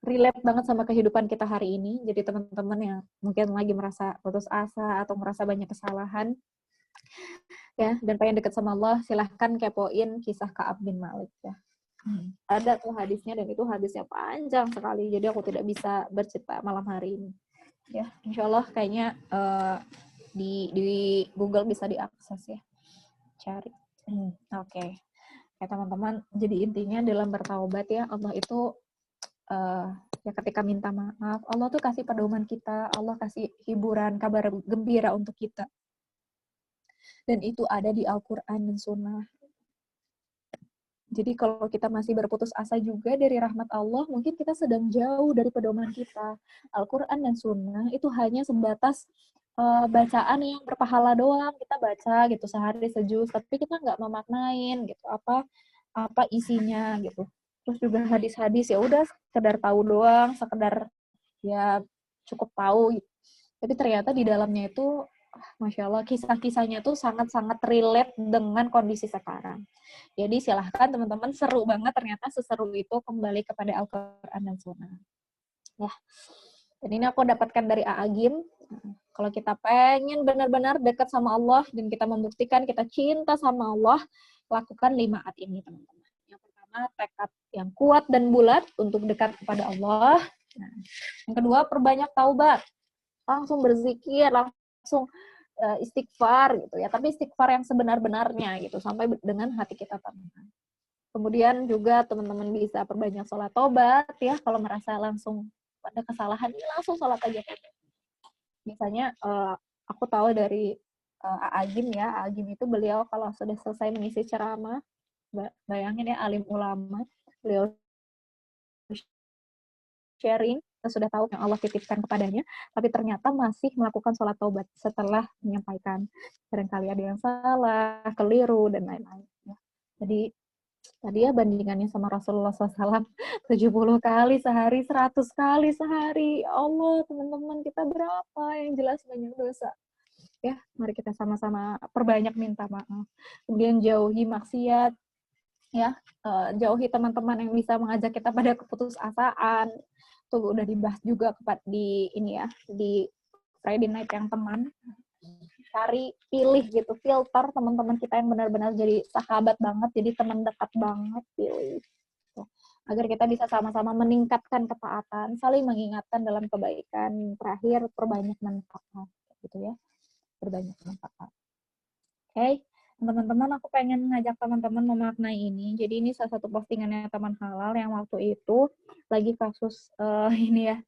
relate banget sama kehidupan kita hari ini. Jadi teman-teman yang mungkin lagi merasa putus asa atau merasa banyak kesalahan ya, dan pengen deket sama Allah, silahkan kepoin kisah Ka'ab bin Malik ya. Ada tuh hadisnya, dan itu hadisnya panjang sekali, jadi aku tidak bisa bercerita malam hari ini ya. Insya Allah kayaknya di Google bisa diakses ya, cari. Oke. Ya teman-teman, jadi intinya dalam bertaubat ya, Allah itu ya ketika minta maaf, Allah tuh kasih pedoman kita, Allah kasih hiburan, kabar gembira untuk kita. Dan itu ada di Al-Quran dan Sunnah. Jadi kalau kita masih berputus asa juga dari rahmat Allah, mungkin kita sedang jauh dari pedoman kita. Al-Quran dan Sunnah itu hanya sebatas bacaan yang berpahala doang. Kita baca gitu sehari sejuz, tapi kita nggak memaknain gitu apa isinya gitu. Terus juga hadis-hadis ya udah sekedar tahu doang, sekedar ya cukup tahu. Tapi ternyata di dalamnya itu Masya Allah, kisah-kisahnya tuh sangat-sangat relate dengan kondisi sekarang. Jadi silahkan teman-teman, seru banget ternyata seseru itu kembali kepada Al-Quran dan Sunnah. Ya. Dan ini aku dapatkan dari A'agim. Kalau kita pengen benar-benar dekat sama Allah dan kita membuktikan kita cinta sama Allah, lakukan 5 A ini teman-teman. Yang pertama, tekad yang kuat dan bulat untuk dekat kepada Allah. Nah, yang kedua, perbanyak taubat. Langsung berzikir, langsung istighfar gitu ya, tapi istighfar yang sebenar-benarnya gitu sampai dengan hati kita tenang. Kemudian juga teman-teman bisa perbanyak sholat tobat ya, kalau merasa langsung ada kesalahan langsung sholat aja. Misalnya aku tahu dari A'agim ya, A'agim itu beliau kalau sudah selesai mengisi ceramah, bayangin ya alim ulama, beliau sharing, sudah tahu yang Allah titipkan kepadanya, tapi ternyata masih melakukan sholat taubat setelah menyampaikan. Barangkali ada yang salah, keliru, dan lain-lain. Jadi, tadi ya bandingannya sama Rasulullah SAW, 70 kali sehari, 100 kali sehari. Allah, teman-teman, kita berapa yang jelas banyak dosa. Ya, mari kita sama-sama perbanyak minta maaf. Kemudian jauhi maksiat, ya, jauhi teman-teman yang bisa mengajak kita pada keputusasaan. Tuh udah dibahas juga di ini ya, di Friday Night yang teman. Cari, pilih gitu, filter teman-teman kita yang benar-benar jadi sahabat banget, jadi teman dekat banget, pilih. Tuh. Agar kita bisa sama-sama meningkatkan ketaatan, saling mengingatkan dalam kebaikan. Terakhir, perbanyak manfaat, gitu ya. Perbanyak manfaat. Oke. Teman-teman, aku pengen ngajak teman-teman memaknai ini. Jadi ini salah satu postingannya teman halal yang waktu itu lagi kasus ini ya.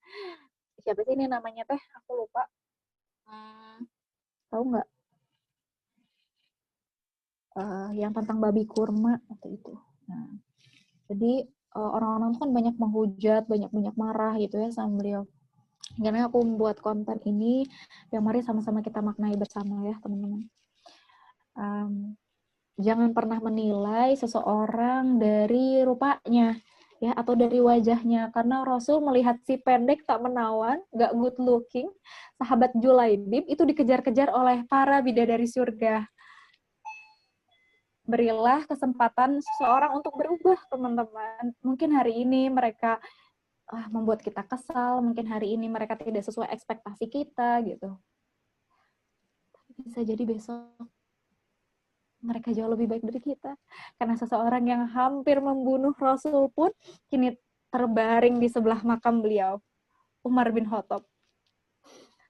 Siapa sih ini namanya teh? Aku lupa. Tahu nggak? Yang tentang babi kurma waktu itu. Nah, jadi orang-orang kan banyak menghujat, banyak marah gitu ya sama beliau. Karena aku membuat konten ini, yang mari sama-sama kita maknai bersama ya teman-teman. Jangan pernah menilai seseorang dari rupanya ya atau dari wajahnya, karena Rasul melihat si pendek tak menawan, gak good looking, sahabat Julaibib itu dikejar-kejar oleh para bidadari surga. Berilah kesempatan seseorang untuk berubah, teman-teman. Mungkin hari ini mereka membuat kita kesal, mungkin hari ini mereka tidak sesuai ekspektasi kita gitu. Bisa jadi besok mereka jauh lebih baik dari kita. Karena seseorang yang hampir membunuh Rasul pun kini terbaring di sebelah makam beliau, Umar bin Khattab.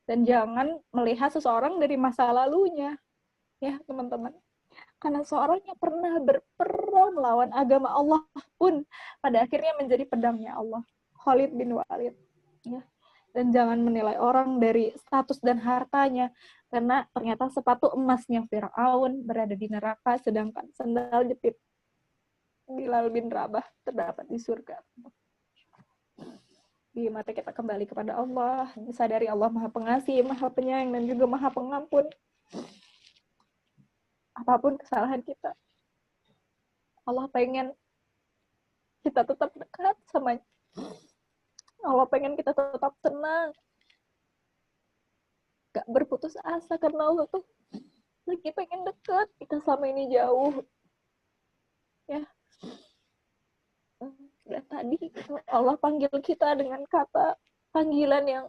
Dan jangan melihat seseorang dari masa lalunya, ya teman-teman. Karena seorang yang pernah berperang melawan agama Allah pun pada akhirnya menjadi pedangnya Allah, Khalid bin Walid. Ya. Dan jangan menilai orang dari status dan hartanya, karena ternyata sepatu emasnya Fir'aun berada di neraka, sedangkan sendal jepit Bilal bin Rabah terdapat di surga. Di mata kita kembali kepada Allah, sadari Allah Maha Pengasih, Maha Penyayang, dan juga Maha Pengampun. Apapun kesalahan kita, Allah pengen kita tetap dekat sama Allah, pengen kita tetap tenang, gak berputus asa, karena Allah tuh lagi pengen dekat, kita selama ini jauh ya. Dan tadi Allah panggil kita dengan kata panggilan yang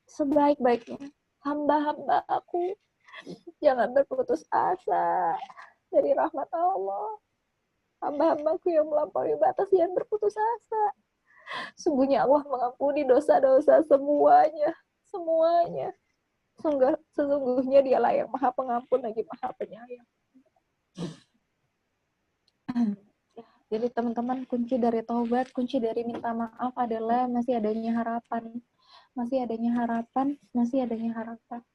sebaik-baiknya, hamba-hamba aku, jangan berputus asa dari rahmat Allah. Hamba-hambaku yang melampaui batas, jangan berputus asa. Sungguhnya Allah mengampuni dosa-dosa semuanya. Sesungguhnya Dialah yang Maha Pengampun lagi Maha Penyayang. Jadi teman-teman, kunci dari taubat, kunci dari minta maaf adalah masih adanya harapan. Masih adanya harapan.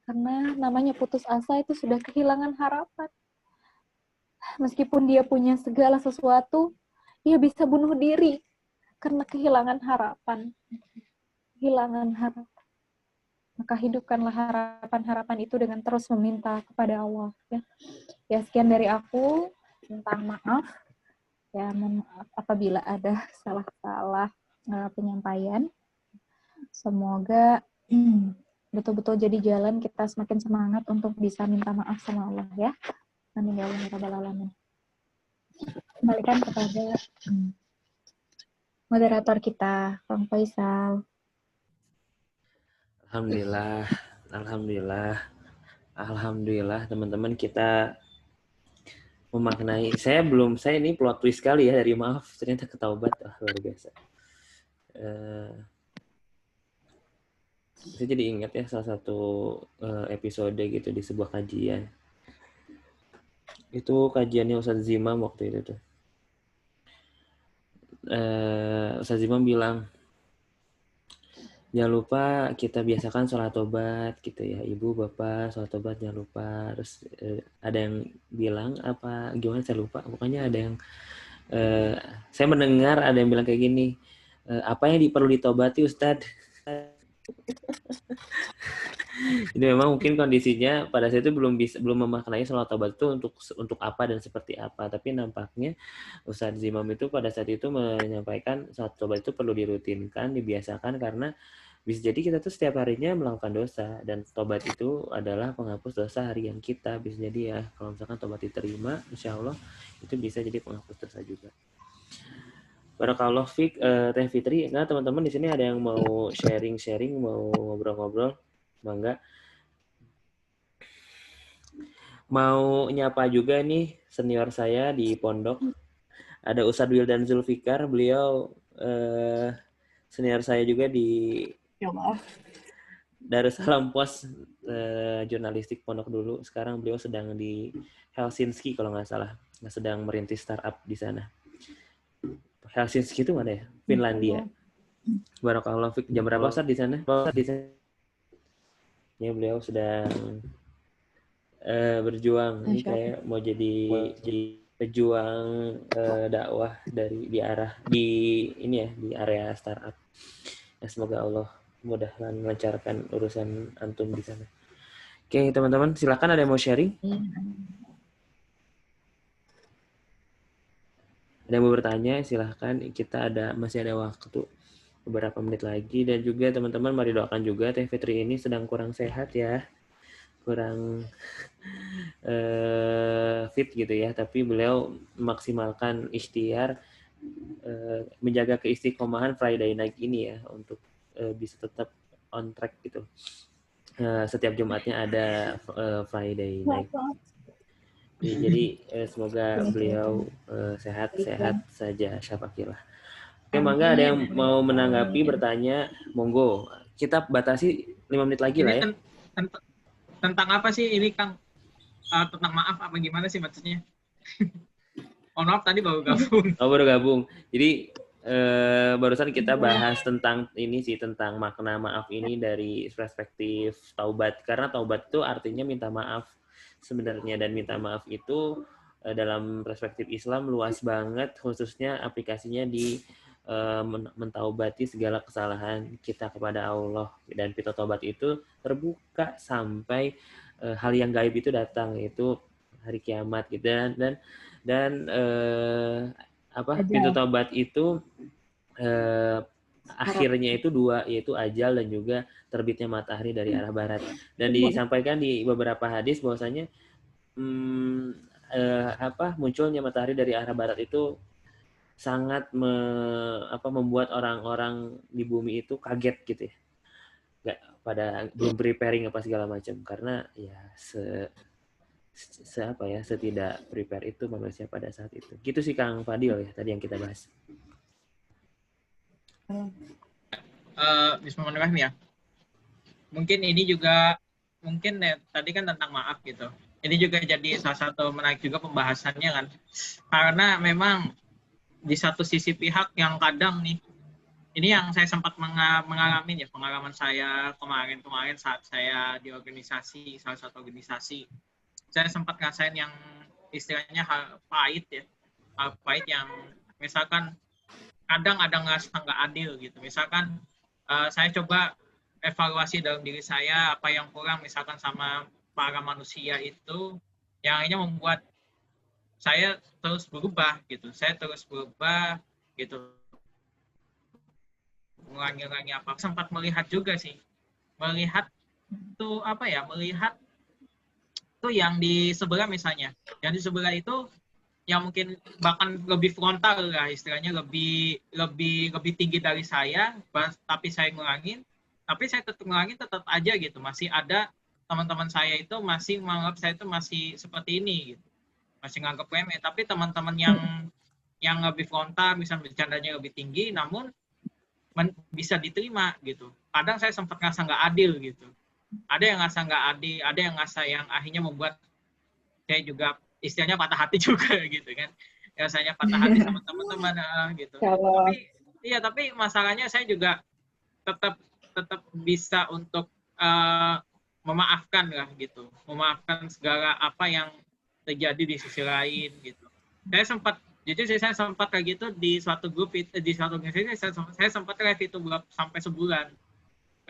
Karena namanya putus asa itu sudah kehilangan harapan. meskipun dia punya segala sesuatu, dia bisa bunuh diri karena kehilangan harapan. Kehilangan harapan. Maka hidupkanlah harapan-harapan itu dengan terus meminta kepada Allah. Ya, sekian dari aku tentang maaf. Ya, mohon maaf apabila ada salah-salah penyampaian. Semoga betul-betul jadi jalan kita semakin semangat untuk bisa minta maaf sama Allah ya. Amin ya Allah ya Rabbal Alamin. Kembalikan kepada moderator kita, Bang Faisal. Alhamdulillah teman-teman, kita memaknai. Saya ini plot twist sekali ya dari maaf ternyata ke taubat. Luar biasa. Saya jadi ingat ya salah satu episode gitu di sebuah kajian. Itu kajiannya Ustadz Zimam waktu itu tuh. Ustadz Zimam bilang, jangan lupa kita biasakan sholat tobat gitu ya, ibu bapak sholat tobat jangan lupa. Terus ada yang bilang apa gimana saya lupa, pokoknya ada yang saya mendengar ada yang bilang kayak gini, apa yang perlu ditobati Ustadz? Jadi memang mungkin kondisinya pada saat itu belum memaknai sholat tobat itu untuk apa dan seperti apa, tapi nampaknya Ustadz Zimam itu pada saat itu menyampaikan sholat tobat itu perlu dirutinkan, dibiasakan, karena bisa jadi kita tuh setiap harinya melakukan dosa, dan tobat itu adalah penghapus dosa harian kita. Bisa jadi ya kalau misalkan tobat diterima, insya Allah itu bisa jadi penghapus dosa juga. Barakallahu fiik, Teh Fitri. Nah teman-teman di sini ada yang mau sharing, mau ngobrol-ngobrol, bangga. Mau nyapa juga nih senior saya di pondok. Ada Ustadz Wildan Zulfikar, beliau senior saya juga di Darussalam Pos jurnalistik Pondok dulu. Sekarang beliau sedang di Helsinki kalau nggak salah, sedang merintis startup di sana. Helsinki itu mana ya? Finlandia. Barakallahu fiik. Jam berapa Ustaz di sana? Ya beliau sedang berjuang. Ini kayak mau jadi pejuang dakwah di area startup. Ya, semoga Allah mudah-mudahan melancarkan urusan antum di sana. Oke, teman-teman, silakan ada yang mau sharing? Ada yang mau bertanya, silahkan. Kita masih ada waktu beberapa menit lagi. Dan juga teman-teman mari doakan juga Teh Fitri ini sedang kurang sehat ya, kurang fit gitu ya. Tapi beliau memaksimalkan ikhtiar menjaga keistiqomahan Friday night ini ya, untuk bisa tetap on track gitu. Setiap Jumatnya ada Friday night. Jadi semoga beliau sehat-sehat saja, syafaqillah. Oke, mangga ada yang mau menanggapi, bertanya, monggo. Kita batasi 5 menit lagi lah ya. Tentang apa sih ini Kang? Tentang maaf apa gimana sih maksudnya? Oh maaf, tadi baru gabung. Baru gabung. Jadi barusan kita bahas tentang ini sih, tentang makna maaf ini dari perspektif taubat. Karena taubat itu artinya minta maaf sebenarnya, dan minta maaf itu dalam perspektif Islam luas banget, khususnya aplikasinya di mentaubati segala kesalahan kita kepada Allah, dan pintu taubat itu terbuka sampai hal yang gaib itu datang, yaitu hari kiamat gitu. Dan pintu taubat itu akhirnya itu dua, yaitu ajal dan juga terbitnya matahari dari arah barat. Dan disampaikan di beberapa hadis bahwasanya munculnya matahari dari arah barat itu sangat membuat orang-orang di bumi itu kaget gitu ya, nggak pada belum preparing apa segala macam, karena ya setidak prepare itu manusia pada saat itu. Gitu sih Kang Fadil ya tadi yang kita bahas. Bismillahirrahmanirrahim ya. Mungkin ini juga tadi kan tentang maaf gitu. Ini juga jadi salah satu menarik juga pembahasannya kan. Karena memang di satu sisi pihak yang kadang nih, ini yang saya sempat mengalami ya, pengalaman saya kemarin saat saya di organisasi, salah satu organisasi. Saya sempat ngerasain yang istilahnya hal pahit ya, hal pahit yang misalkan kadang ada ngerasa nggak adil gitu. Misalkan saya coba evaluasi dalam diri saya apa yang kurang misalkan sama para manusia itu yang akhirnya membuat saya terus berubah gitu. Saya terus berubah gitu. Mengurangi apa. Sempat melihat juga sih. Melihat tuh apa ya? Melihat tuh yang di sebelah misalnya. Yang di sebelah itu yang mungkin bahkan lebih frontal lah istilahnya lebih tinggi dari saya, tapi saya ngurangin, tapi saya tetap ngurangin tetap aja gitu, masih ada teman-teman saya itu masih menganggap saya itu masih seperti ini gitu, masih nganggap remeh, tapi teman-teman yang lebih frontal misalnya bercandanya lebih tinggi, namun bisa diterima gitu. Kadang saya sempat ngerasa nggak adil gitu, ada yang ngerasa nggak adil, ada yang ngerasa yang akhirnya membuat saya juga istilahnya patah hati juga gitu kan. Rasanya patah hati sama teman-teman gitu. Tapi masalahnya saya juga tetap bisa untuk memaafkan lah gitu. Memaafkan segala apa yang terjadi di sisi lain gitu. Saya sempat kayak gitu di suatu grup, di suatu organisasi saya sempat live itu sampai sebulan.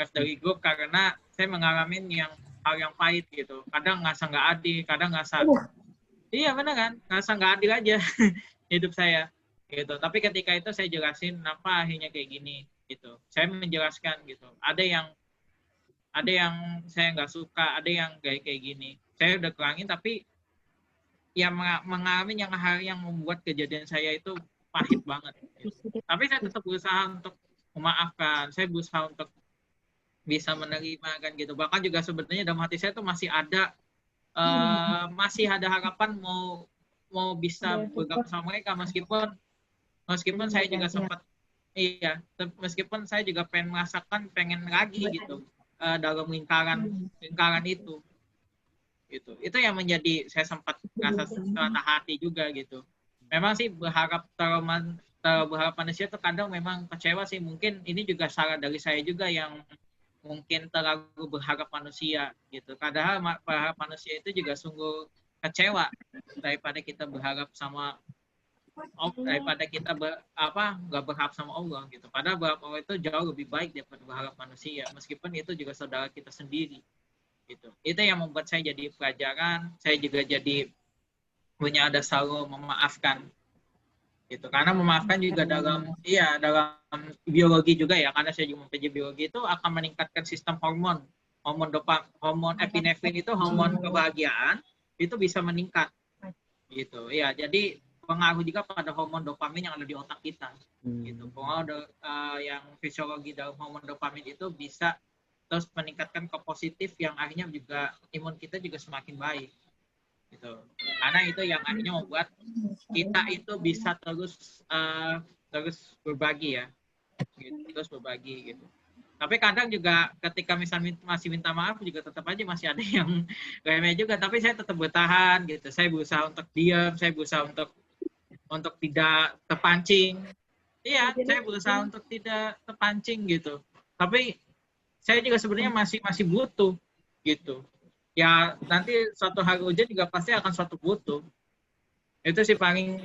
Live dari grup karena saya mengalami hal yang pahit gitu. Kadang ngerasa nggak adil, kadang ngerasa iya benar kan, ngerasa nggak adil aja hidup saya gitu. Tapi ketika itu saya jelasin kenapa akhirnya kayak gini gitu. Saya menjelaskan gitu. Ada yang saya nggak suka, ada yang kayak gini. Saya udah kurangin tapi ya mengalami hal yang membuat kejadian saya itu pahit banget. Gitu. Tapi saya tetap berusaha untuk memaafkan. Saya berusaha untuk bisa menerima kan gitu. Bahkan juga sebenarnya dalam hati saya tuh masih ada harapan mau bisa bergabung sama mereka meskipun saya juga sempat meskipun saya juga pengen lagi gitu dalam lingkaran itu gitu. Itu yang menjadi saya sempat merasa patah hati juga gitu. Memang sih berharap manusia itu kadang memang kecewa sih, mungkin ini juga salah dari saya juga yang mungkin terlalu berharap manusia gitu. Padahal berharap manusia itu juga sungguh kecewa daripada kita berharap sama daripada kita nggak berharap sama Allah gitu. Padahal berharap Allah itu jauh lebih baik daripada berharap manusia, meskipun itu juga saudara kita sendiri gitu. Itu yang membuat saya jadi pelajaran. Saya juga jadi punya ada selalu memaafkan gitu, karena memaafkan juga dalam biologi juga ya, karena saya juga mempelajari biologi itu akan meningkatkan sistem hormon epinefrin itu hormon kebahagiaan itu bisa meningkat gitu ya. Jadi pengaruh juga pada hormon dopamin yang ada di otak kita gitu. Pengaruh yang fisiologi dalam hormon dopamin itu bisa terus meningkatkan ke positif yang akhirnya juga imun kita juga semakin baik gitu. Karena itu yang akhirnya membuat kita itu bisa terus berbagi ya gitu, terus berbagi gitu. Tapi kadang juga ketika misalnya masih minta maaf juga tetap aja masih ada yang remeh juga, tapi saya tetap bertahan gitu. Saya berusaha untuk diam, saya berusaha untuk tidak terpancing. Iya, saya berusaha untuk tidak terpancing gitu. Tapi saya juga sebenarnya masih butuh gitu. Ya nanti suatu hari ujian juga pasti akan suatu butuh. Itu sih paling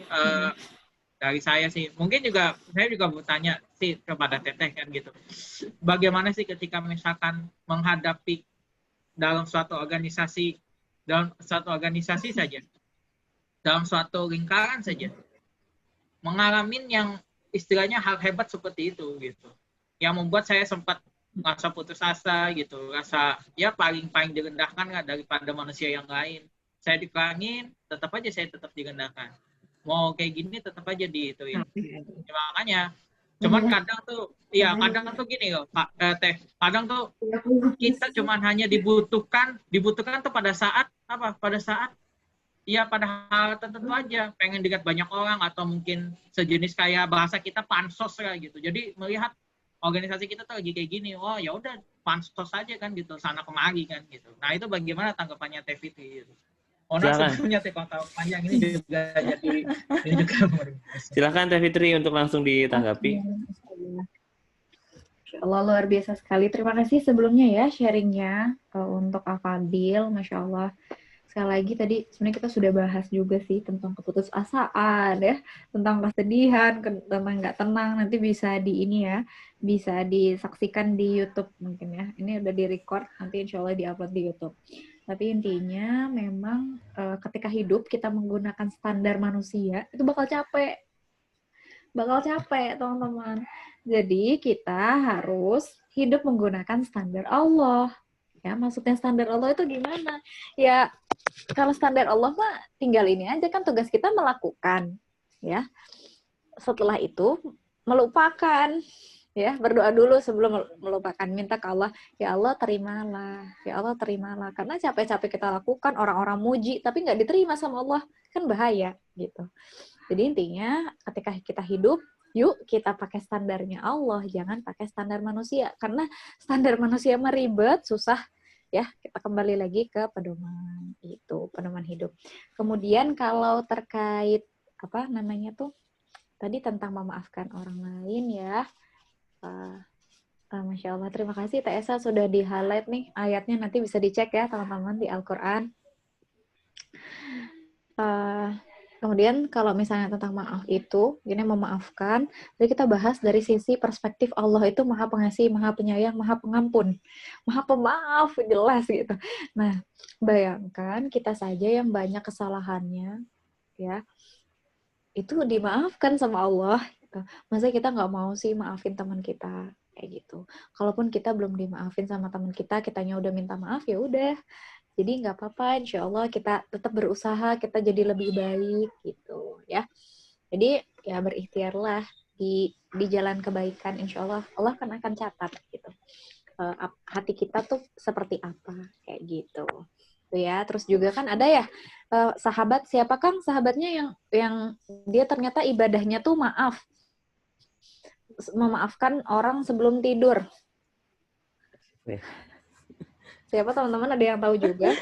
dari saya sih. Mungkin juga saya juga bertanya sih kepada Teteh kan gitu. Bagaimana sih ketika misalkan menghadapi dalam suatu organisasi saja, dalam suatu lingkaran saja, mengalami yang istilahnya hal hebat seperti itu gitu. Yang membuat saya sempat rasa putus asa gitu, rasa ya paling direndahkan lah daripada manusia yang lain. Saya dikurangin, tetap aja saya tetap direndahkan. Mau kayak gini tetap aja diituin. Ya, makanya, cuman kadang tuh gini loh, Teh. Kadang tuh kita cuman hanya dibutuhkan tuh pada saat apa? Pada saat pada hal tertentu aja, pengen dilihat banyak orang atau mungkin sejenis kayak bahasa kita pansos lah gitu. Jadi melihat organisasi kita tuh lagi kayak gini, oh ya udah pansos aja kan gitu, sana kemari kan gitu. Nah itu bagaimana tanggapannya Teh Fitri gitu? Sebelumnya Teh kalau panjang ini juga jadi ini juga. Silakan Teh Fitri untuk langsung ditanggapi. Allah luar biasa sekali. Terima kasih sebelumnya ya sharingnya untuk Afadil, Masya Allah. sekali lagi tadi sebenarnya kita sudah bahas juga sih tentang keputusasaan ya, tentang kesedihan, tentang nggak tenang, nanti bisa di ini ya, bisa disaksikan di YouTube mungkin ya. Ini udah di-record, nanti insya Allah di-upload di YouTube. Tapi intinya memang ketika hidup kita menggunakan standar manusia, itu bakal capek teman-teman. Jadi kita harus hidup menggunakan standar Allah. Ya, maksudnya standar Allah itu gimana? Ya, kalau standar Allah mah tinggal ini aja kan tugas kita melakukan, ya. Setelah itu melupakan, ya, berdoa dulu sebelum melupakan, minta ke Allah, ya Allah terimalah, karena capek-capek kita lakukan, orang-orang muji tapi nggak diterima sama Allah, kan bahaya gitu. Jadi intinya ketika kita hidup, yuk kita pakai standarnya Allah, jangan pakai standar manusia. Karena standar manusia mah ribet, susah. Ya, kita kembali lagi ke pedoman itu, pedoman hidup. Kemudian kalau terkait apa namanya tuh tadi tentang memaafkan orang lain ya. Masya Allah, terima kasih Teh Esa sudah di-highlight nih ayatnya, nanti bisa dicek ya teman-teman di Al-Quran. Kemudian kalau misalnya tentang maaf itu, ini memaafkan, jadi kita bahas dari sisi perspektif Allah itu Maha Pengasih, Maha Penyayang, Maha Pengampun, Maha Pemaaf, jelas gitu. Nah, bayangkan kita saja yang banyak kesalahannya, ya, itu dimaafkan sama Allah. Gitu. Masa kita nggak mau sih maafin teman kita, kayak gitu. Kalaupun kita belum dimaafin sama teman kita, kitanya udah minta maaf, ya udah. Jadi nggak apa-apa, insya Allah kita tetap berusaha, kita jadi lebih baik gitu ya. Jadi ya berikhtiarlah di jalan kebaikan, insya Allah Allah kan akan catat gitu. Hati kita tuh seperti apa kayak gitu. Tuh ya. Terus juga kan ada ya sahabat, siapa Kang sahabatnya yang dia ternyata ibadahnya tuh memaafkan orang sebelum tidur. Siapa teman-teman, ada yang tahu juga?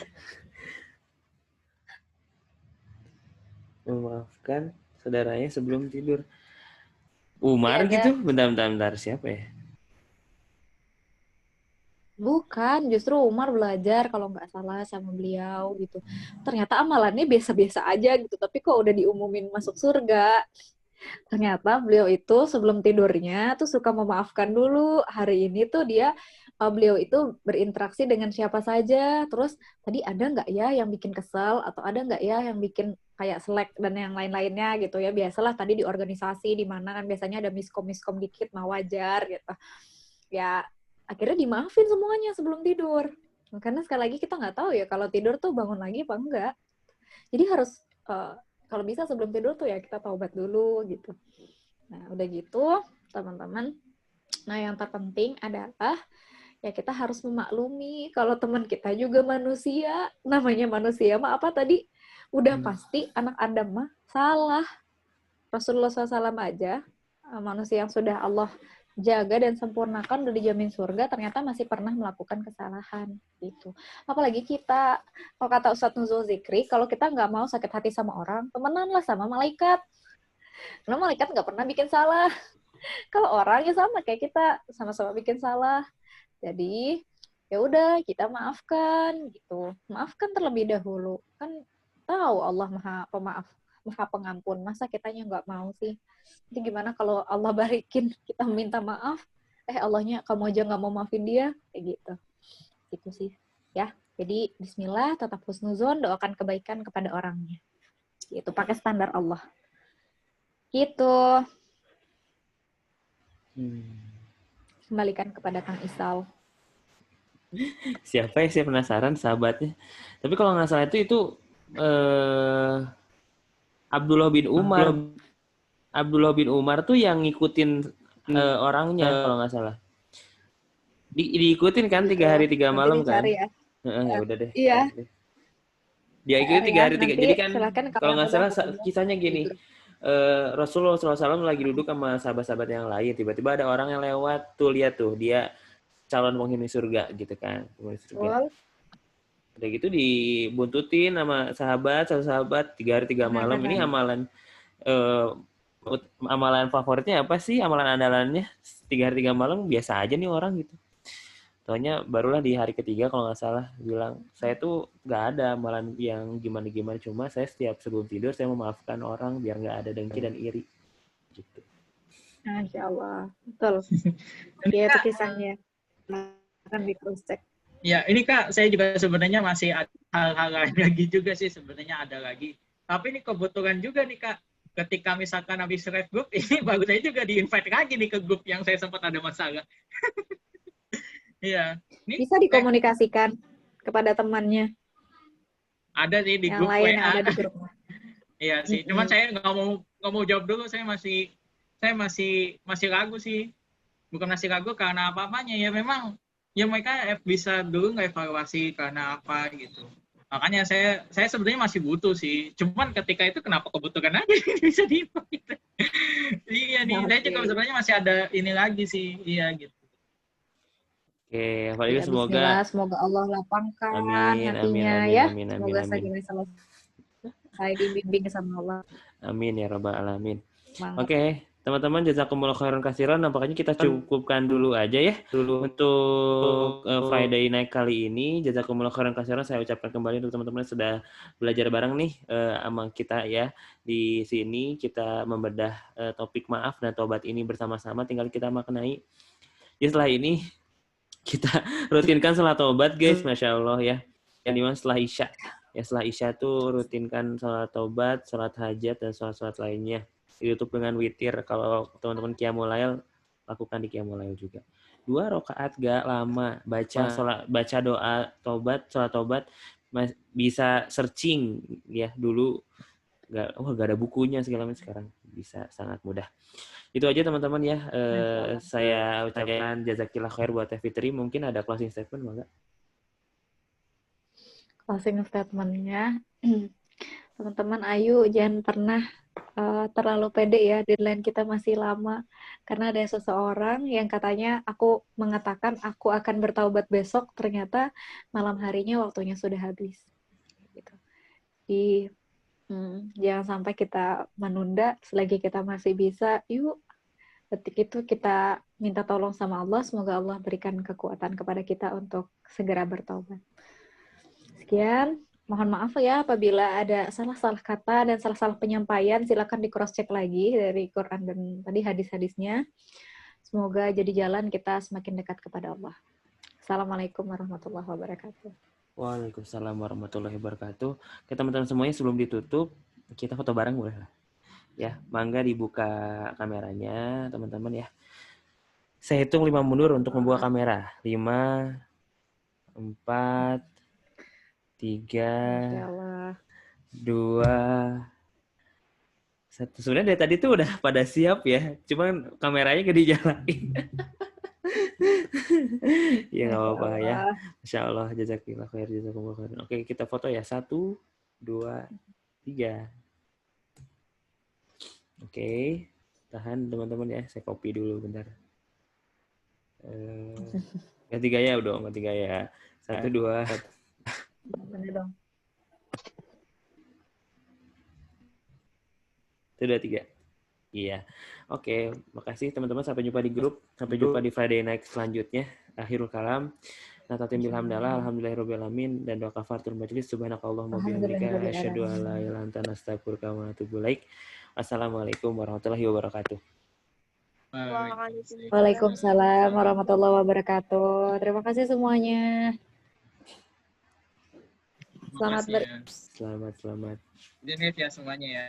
Memaafkan saudaranya sebelum tidur. Umar ya, gitu? Bentar. Siapa ya? Bukan, justru Umar belajar kalau nggak salah sama beliau gitu. Ternyata amalannya biasa-biasa aja gitu, tapi kok udah diumumin masuk surga. Ternyata beliau itu sebelum tidurnya tuh suka memaafkan dulu. Hari ini tuh beliau itu berinteraksi dengan siapa saja. Terus tadi ada nggak ya yang bikin kesel, atau ada nggak ya yang bikin kayak selek dan yang lain-lainnya gitu ya. Biasalah tadi di organisasi di mana kan biasanya ada miskom dikit, mah wajar gitu. Ya akhirnya dimaafin semuanya sebelum tidur. Karena sekali lagi kita nggak tahu ya kalau tidur tuh bangun lagi apa enggak. Jadi harus kalau bisa sebelum tidur tuh ya kita taubat dulu gitu. Nah, udah gitu, teman-teman. Nah, yang terpenting adalah ya kita harus memaklumi kalau teman kita juga manusia. Namanya manusia mah apa tadi? Udah pasti anak Adam mah salah. Rasulullah SAW aja, manusia yang sudah Allah jaga dan sempurnakan, udah dijamin surga, ternyata masih pernah melakukan kesalahan gitu. Apalagi kita, kalau kata Ustadz Nuzul Zikri, kalau kita nggak mau sakit hati sama orang, temenanlah sama malaikat. Karena malaikat nggak pernah bikin salah. Kalau orang ya sama kayak kita, sama-sama bikin salah. Jadi ya udah kita maafkan gitu. Maafkan terlebih dahulu. Kan tahu Allah Maha Pemaaf, Maha Pengampun. Masa kitanya nggak mau sih? Jadi gimana kalau Allah balikin, kita minta maaf, Allahnya kamu aja nggak mau maafin dia, kayak gitu. Gitu sih, ya. Jadi bismillah, tetap husnuzon, doakan kebaikan kepada orangnya. Gitu, pakai standar Allah. Gitu. Kembalikan kepada Kang Isal. Siapa ya, saya penasaran sahabatnya. Tapi kalau nggak salah itu Abdullah bin Umar. Abdullah bin Umar tuh yang ngikutin orangnya kalau nggak salah. Diikutin kan 3 hari 3 malam kan? Ya udah deh. Iya. Dia ikutin 3 hari 3. Jadi kan kalau nggak salah kisahnya gini. Rasulullah SAW lagi duduk sama sahabat-sahabat yang lain. Tiba-tiba ada orang yang lewat tuh, lihat tuh dia calon penghuni surga gitu kan. Penghuni surga. Udah gitu dibuntutin sama satu sahabat 3 hari 3 malam. Ini amalan favoritnya apa sih? Amalan andalannya 3 hari 3 malam biasa aja nih orang gitu. Taunya barulah di hari ketiga kalau nggak salah bilang, saya tuh nggak ada amalan yang gimana-gimana, cuma saya setiap sebelum tidur saya memaafkan orang biar nggak ada dengki dan iri. Gitu. Masya Allah. Betul. Ini Ya, itu Kak, kisahnya. Akan di cross check. ya ini Kak, saya juga sebenarnya masih ada hal-hal lain lagi juga sih sebenarnya ada lagi. Tapi ini kebetulan juga nih Kak, ketika misalkan habis red group, ini baru saya juga di-invite lagi nih ke grup yang saya sempat ada masalah. Iya. Ini Bisa dikomunikasikan kepada temannya ada nih di yang grup lain yang WA. ada di grup. Iya sih. Cuman saya nggak mau jawab dulu. Saya masih ragu sih. Bukan masih ragu karena apa-apanya ya. Memang ya mereka bisa dulu nggak evaluasi karena apa gitu. Makanya saya sebenarnya masih butuh sih. Cuman ketika itu kenapa kebutuhan aja bisa di iya nih. Saya juga sebenarnya masih ada ini lagi sih. Iya gitu. Oke, apalagi Ya, semoga semoga Allah lapangkan amin, hatinya amin, ya. amin, amin, Semoga amin. segera selesai dibimbing sama Allah. Amin ya rabbal alamin. Semangat. Oke, teman-teman jazakumullah khairan katsiran. Nampaknya kita cukupkan dulu aja ya. Dulu untuk Friday night kali ini, jazakumullah khairan katsiran saya ucapkan kembali untuk teman-teman yang sudah belajar bareng nih sama kita ya. Di sini kita membedah topik maaf dan tobat ini bersama-sama, tinggal kita maknai. Ya setelah ini kita rutinkan salat tobat guys, Masya Allah ya. Yang dimana setelah Isya. Ya setelah Isya tuh rutinkan salat tobat, salat hajat, dan salat-salat lainnya. Ditutup dengan witir. Kalau teman-teman Qiyamul Lail, lakukan di Qiyamul Lail juga. 2 rakaat gak lama. Baca doa tobat, salat tobat. Bisa searching ya dulu. Gak ada bukunya segala macam, sekarang bisa sangat mudah. Itu aja teman-teman ya. Saya ucapkan jazakillah khair buat Teh Fitri. Mungkin ada closing statement enggak? Closing statement-nya, teman-teman, ayo jangan pernah terlalu pede ya, deadline kita masih lama. Karena ada seseorang yang katanya aku mengatakan aku akan bertaubat besok, ternyata malam harinya waktunya sudah habis. Gitu. Jadi jangan sampai kita menunda, selagi kita masih bisa, yuk detik itu kita minta tolong sama Allah, semoga Allah berikan kekuatan kepada kita untuk segera bertaubat. Sekian, mohon maaf ya apabila ada salah-salah kata dan salah-salah penyampaian, silakan di cross check lagi dari Quran dan tadi hadis-hadisnya. Semoga jadi jalan kita semakin dekat kepada Allah. Assalamualaikum warahmatullahi wabarakatuh. Waalaikumsalam warahmatullahi wabarakatuh. Oke teman-teman semuanya, sebelum ditutup kita foto bareng boleh lah. Ya, mangga dibuka kameranya teman-teman ya. Saya hitung 5 mundur untuk membuka kamera. 5, 4, 3, 2, 1. Sebenarnya dari tadi tuh udah pada siap ya, cuman kameranya gak dijalanin. Ya nggak apa-apa ya. Masya Allah, jazakillah khair, jazakumullah khair. Oke, kita foto ya. 1, 2, 3. Oke, tahan teman-teman ya. Saya copy dulu bentar. Ganti gaya dong, ganti gaya. 1, 2. Bener dong. 1, 2, 3. Iya. Oke, makasih teman-teman. Sampai jumpa di grup. Sampai jumpa di Friday Night selanjutnya. Akhirul kalam. Natatim bilhamdallah, alhamdulillahirabbil alamin, dan doa kafaratul majlis, subhanakallahumma bihamdika, asyhadu an la ilaha illa anta, astaghfiruka wa atubu ilaik. Wassalamualaikum warahmatullahi wabarakatuh. Waalaikumsalam warahmatullahi wabarakatuh. Terima kasih semuanya. Selamat. Selamat. Jadi ya semuanya ya.